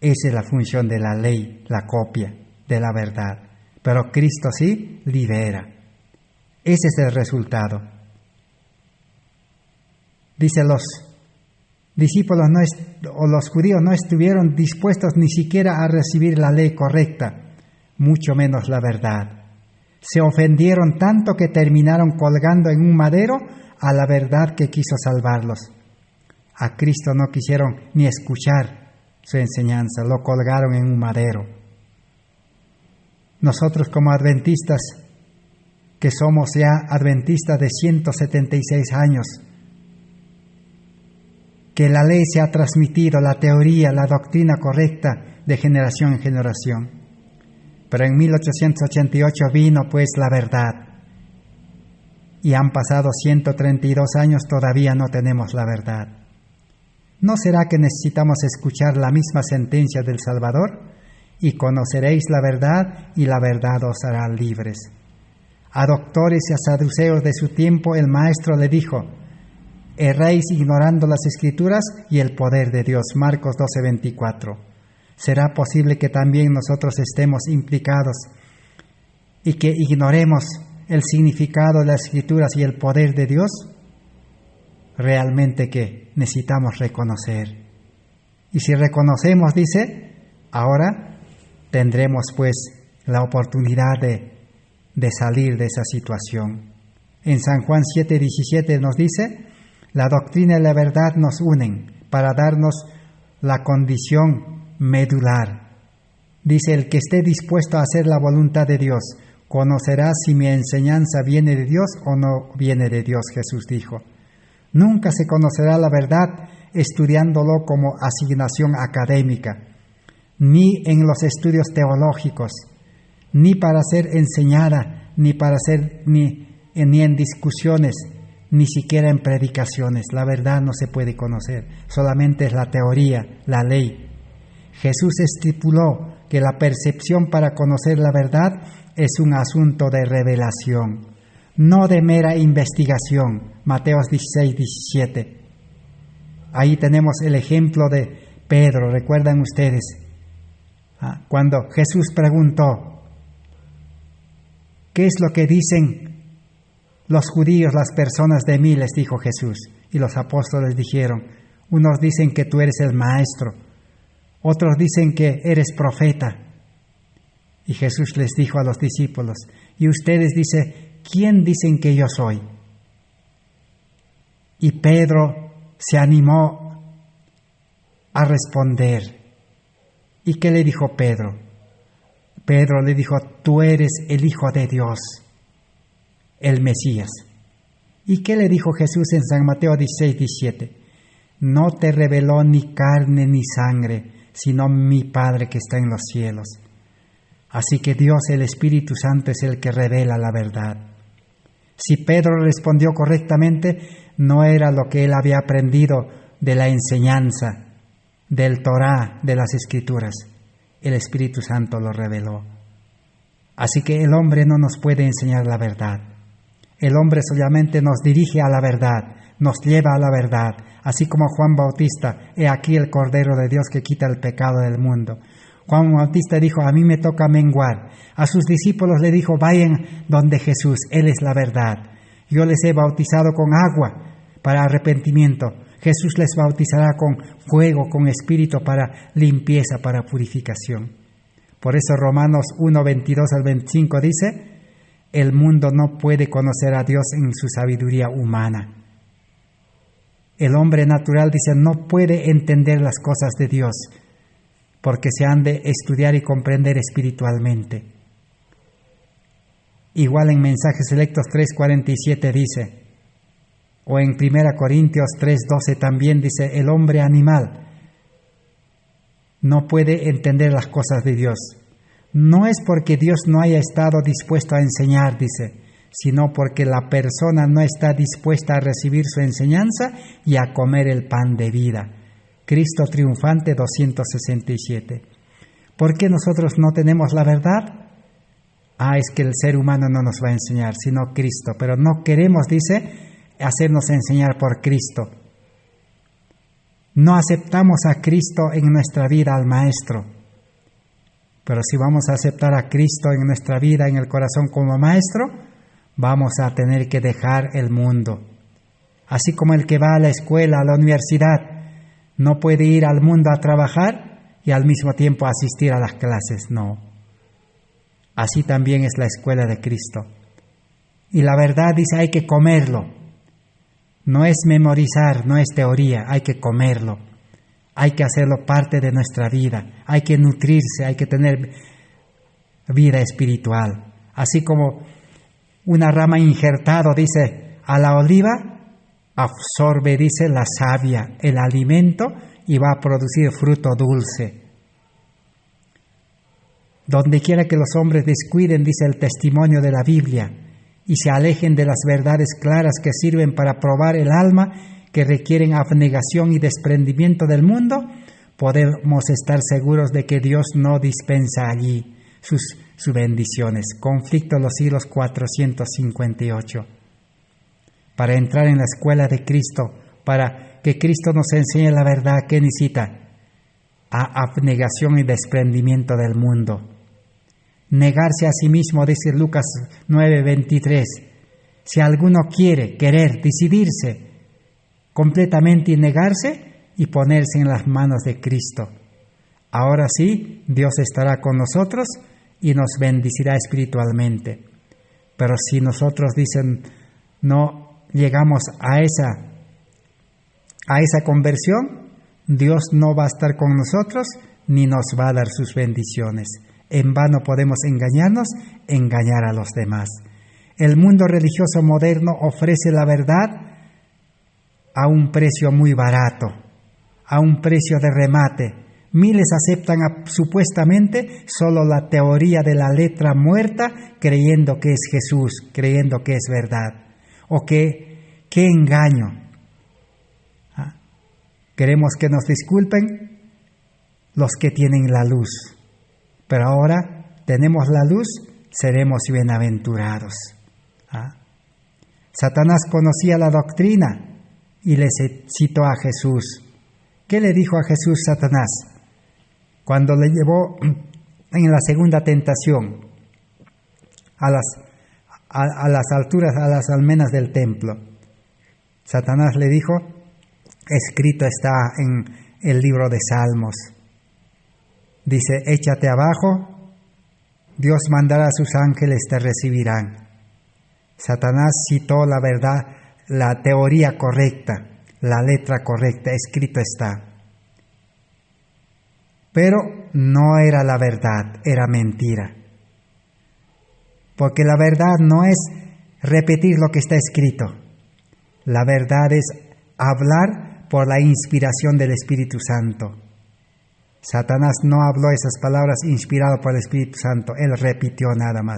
Speaker 1: Esa es la función de la ley, la copia de la verdad. Pero Cristo sí libera. Ese es el resultado. Dice, los discípulos los judíos no estuvieron dispuestos ni siquiera a recibir la ley correcta, mucho menos la verdad. Se ofendieron tanto que terminaron colgando en un madero a la verdad que quiso salvarlos. A Cristo no quisieron ni escuchar su enseñanza, lo colgaron en un madero. Nosotros como adventistas, que somos ya adventistas de 176 años, que la ley se ha transmitido, la teoría, la doctrina correcta de generación en generación. Pero en 1888 vino pues la verdad. Y han pasado 132 años, todavía no tenemos la verdad. ¿No será que necesitamos escuchar la misma sentencia del Salvador? Y conoceréis la verdad, y la verdad os hará libres. A doctores y a saduceos de su tiempo el Maestro le dijo: erráis ignorando las Escrituras y el poder de Dios. Marcos 12:24. ¿Será posible que también nosotros estemos implicados y que ignoremos el significado de las Escrituras y el poder de Dios? Realmente que necesitamos reconocer. Y si reconocemos, dice, ahora tendremos pues la oportunidad de salir de esa situación. En San Juan 7:17 nos dice: la doctrina y la verdad nos unen para darnos la condición medular. Dice: el que esté dispuesto a hacer la voluntad de Dios conocerá si mi enseñanza viene de Dios o no viene de Dios, Jesús dijo. Nunca se conocerá la verdad estudiándolo como asignación académica, ni en los estudios teológicos, ni para ser enseñada, ni para ser ni en discusiones, ni siquiera en predicaciones. La verdad no se puede conocer, solamente es la teoría, la ley. Jesús estipuló que la percepción para conocer la verdad es un asunto de revelación, no de mera investigación. Mateo 16, 17. Ahí tenemos el ejemplo de Pedro, ¿recuerdan ustedes? Cuando Jesús preguntó, ¿qué es lo que dicen los judíos, las personas de mí? Les dijo Jesús. Y los apóstoles dijeron, unos dicen que tú eres el maestro, otros dicen que eres profeta. Y Jesús les dijo a los discípulos, y ustedes dicen, ¿quién dicen que yo soy? Y Pedro se animó a responder. ¿Y qué le dijo Pedro? Pedro le dijo, tú eres el Hijo de Dios, el Mesías. ¿Y qué le dijo Jesús en San Mateo 16, 17? No te reveló ni carne ni sangre, sino mi Padre que está en los cielos. Así que Dios, el Espíritu Santo, es el que revela la verdad. Si Pedro respondió correctamente, no era lo que él había aprendido de la enseñanza, del Torá, de las Escrituras. El Espíritu Santo lo reveló. Así que el hombre no nos puede enseñar la verdad. El hombre solamente nos dirige a la verdad, nos lleva a la verdad, así como Juan Bautista, he aquí el Cordero de Dios que quita el pecado del mundo. Juan Bautista dijo, a mí me toca menguar. A sus discípulos le dijo, vayan donde Jesús, Él es la verdad. Yo les he bautizado con agua para arrepentimiento. Jesús les bautizará con fuego, con espíritu para limpieza, para purificación. Por eso Romanos 1, 22 al 25 dice, el mundo no puede conocer a Dios en su sabiduría humana. El hombre natural, dice, no puede entender las cosas de Dios, porque se han de estudiar y comprender espiritualmente. Igual en Mensajes Selectos 3:47 dice, o en 1 Corintios 3:12 también dice, el hombre animal no puede entender las cosas de Dios. No es porque Dios no haya estado dispuesto a enseñar, dice, sino porque la persona no está dispuesta a recibir su enseñanza y a comer el pan de vida. Cristo triunfante 267. ¿Por qué nosotros no tenemos la verdad? Es que el ser humano no nos va a enseñar, sino Cristo. Pero no queremos, dice, hacernos enseñar por Cristo. No aceptamos a Cristo en nuestra vida, al Maestro. Pero si vamos a aceptar a Cristo en nuestra vida, en el corazón como Maestro, vamos a tener que dejar el mundo. Así como el que va a la escuela, a la universidad, no puede ir al mundo a trabajar y al mismo tiempo asistir a las clases, no. Así también es la escuela de Cristo. Y la verdad dice, hay que comerlo. No es memorizar, no es teoría, hay que comerlo. Hay que hacerlo parte de nuestra vida, hay que nutrirse, hay que tener vida espiritual. Así como una rama injertada, dice, a la oliva, absorbe, dice, la savia, el alimento, y va a producir fruto dulce. Donde quiera que los hombres descuiden, dice el testimonio de la Biblia, y se alejen de las verdades claras que sirven para probar el alma, que requieren abnegación y desprendimiento del mundo, podemos estar seguros de que Dios no dispensa allí sus bendiciones. Conflicto de los siglos 458. Para entrar en la escuela de Cristo, para que Cristo nos enseñe la verdad, ¿qué necesita? Abnegación y desprendimiento del mundo. Negarse a sí mismo, dice Lucas 9:23. Si alguno querer, decidirse completamente y negarse y ponerse en las manos de Cristo. Ahora sí, Dios estará con nosotros y nos bendecirá espiritualmente. Pero si nosotros, dicen, no llegamos a esa conversión, Dios no va a estar con nosotros ni nos va a dar sus bendiciones. En vano podemos engañar a los demás. El mundo religioso moderno ofrece la verdad a un precio muy barato, a un precio de remate. Miles aceptan supuestamente solo la teoría de la letra muerta, creyendo que es Jesús, creyendo que es verdad. O qué engaño. Queremos que nos disculpen los que tienen la luz, pero ahora tenemos la luz, seremos bienaventurados. Satanás conocía la doctrina y le citó a Jesús. ¿Qué le dijo a Jesús Satanás cuando le llevó en la segunda tentación a las alturas, a las almenas del templo? Satanás le dijo, escrito está en el libro de Salmos. Dice, échate abajo, Dios mandará a sus ángeles, te recibirán. Satanás citó la verdad, la teoría correcta, la letra correcta, escrito está. Pero no era la verdad, era mentira. Porque la verdad no es repetir lo que está escrito. La verdad es hablar por la inspiración del Espíritu Santo. Satanás no habló esas palabras inspirado por el Espíritu Santo, él repitió nada más.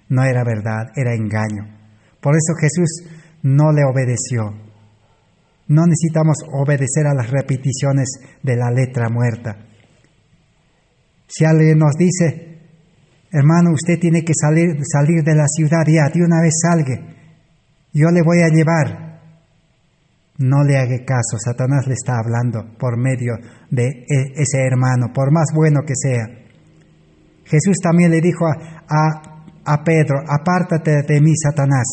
Speaker 1: No era verdad, era engaño. Por eso Jesús no le obedeció. No necesitamos obedecer a las repeticiones de la letra muerta. Si alguien nos dice, hermano, usted tiene que salir de la ciudad ya, de una vez salga, yo le voy a llevar. No le haga caso, Satanás le está hablando por medio de ese hermano, por más bueno que sea. Jesús también le dijo a Pedro, apártate de mí, Satanás.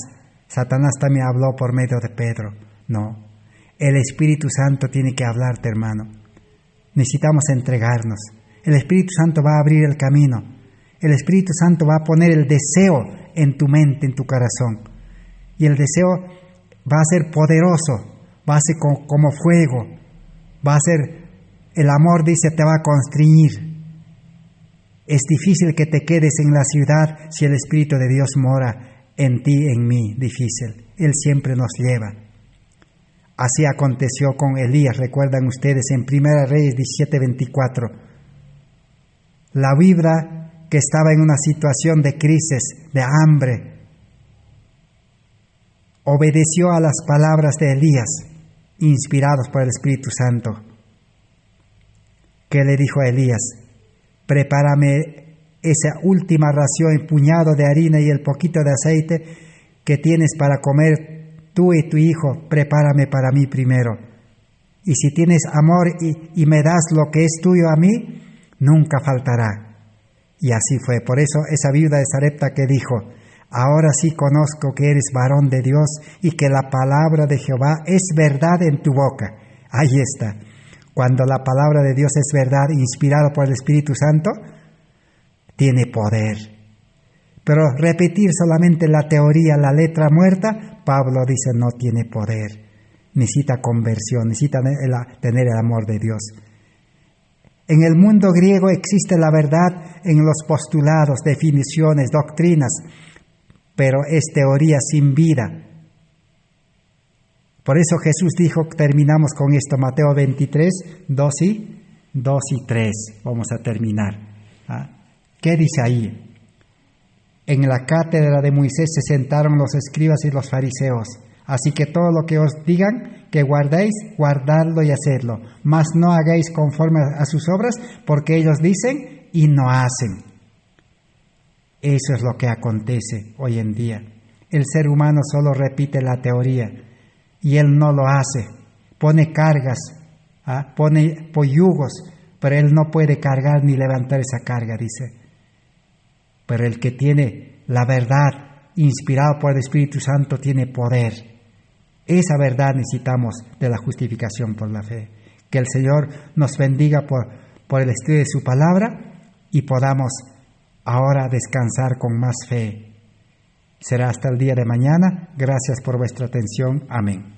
Speaker 1: Satanás también habló por medio de Pedro. No, el Espíritu Santo tiene que hablarte, hermano. Necesitamos entregarnos. El Espíritu Santo va a abrir el camino. El Espíritu Santo va a poner el deseo en tu mente, en tu corazón. Y el deseo va a ser poderoso. Va a ser como fuego, va a ser, el amor dice, te va a constreñir. Es difícil que te quedes en la ciudad si el Espíritu de Dios mora en ti, en mí, difícil. Él siempre nos lleva. Así aconteció con Elías, recuerdan ustedes en 1 Reyes 17:24. La viuda que estaba en una situación de crisis, de hambre, obedeció a las palabras de Elías, inspirados por el Espíritu Santo. ¿Qué le dijo a Elías? Prepárame esa última ración, el puñado de harina y el poquito de aceite que tienes para comer tú y tu hijo, prepárame para mí primero. Y si tienes amor y me das lo que es tuyo a mí, nunca faltará. Y así fue. Por eso esa viuda de Sarepta que dijo, ahora sí conozco que eres varón de Dios y que la palabra de Jehová es verdad en tu boca. Ahí está. Cuando la palabra de Dios es verdad, inspirada por el Espíritu Santo, tiene poder. Pero repetir solamente la teoría, la letra muerta, Pablo dice no tiene poder. Necesita conversión, necesita tener el amor de Dios. En el mundo griego existe la verdad en los postulados, definiciones, doctrinas, pero es teoría sin vida. Por eso Jesús dijo, terminamos con esto, Mateo 23, 2 y 3. Vamos a terminar. ¿Qué dice ahí? En la cátedra de Moisés se sentaron los escribas y los fariseos. Así que todo lo que os digan que guardéis, guardadlo y hacedlo. Mas no hagáis conforme a sus obras, porque ellos dicen y no hacen. Eso es lo que acontece hoy en día. El ser humano solo repite la teoría y él no lo hace. Pone cargas, pone yugos, pero él no puede cargar ni levantar esa carga, dice. Pero el que tiene la verdad, inspirado por el Espíritu Santo, tiene poder. Esa verdad necesitamos de la justificación por la fe. Que el Señor nos bendiga por el estudio de su palabra y podamos ahora descansar con más fe. Será hasta el día de mañana. Gracias por vuestra atención. Amén.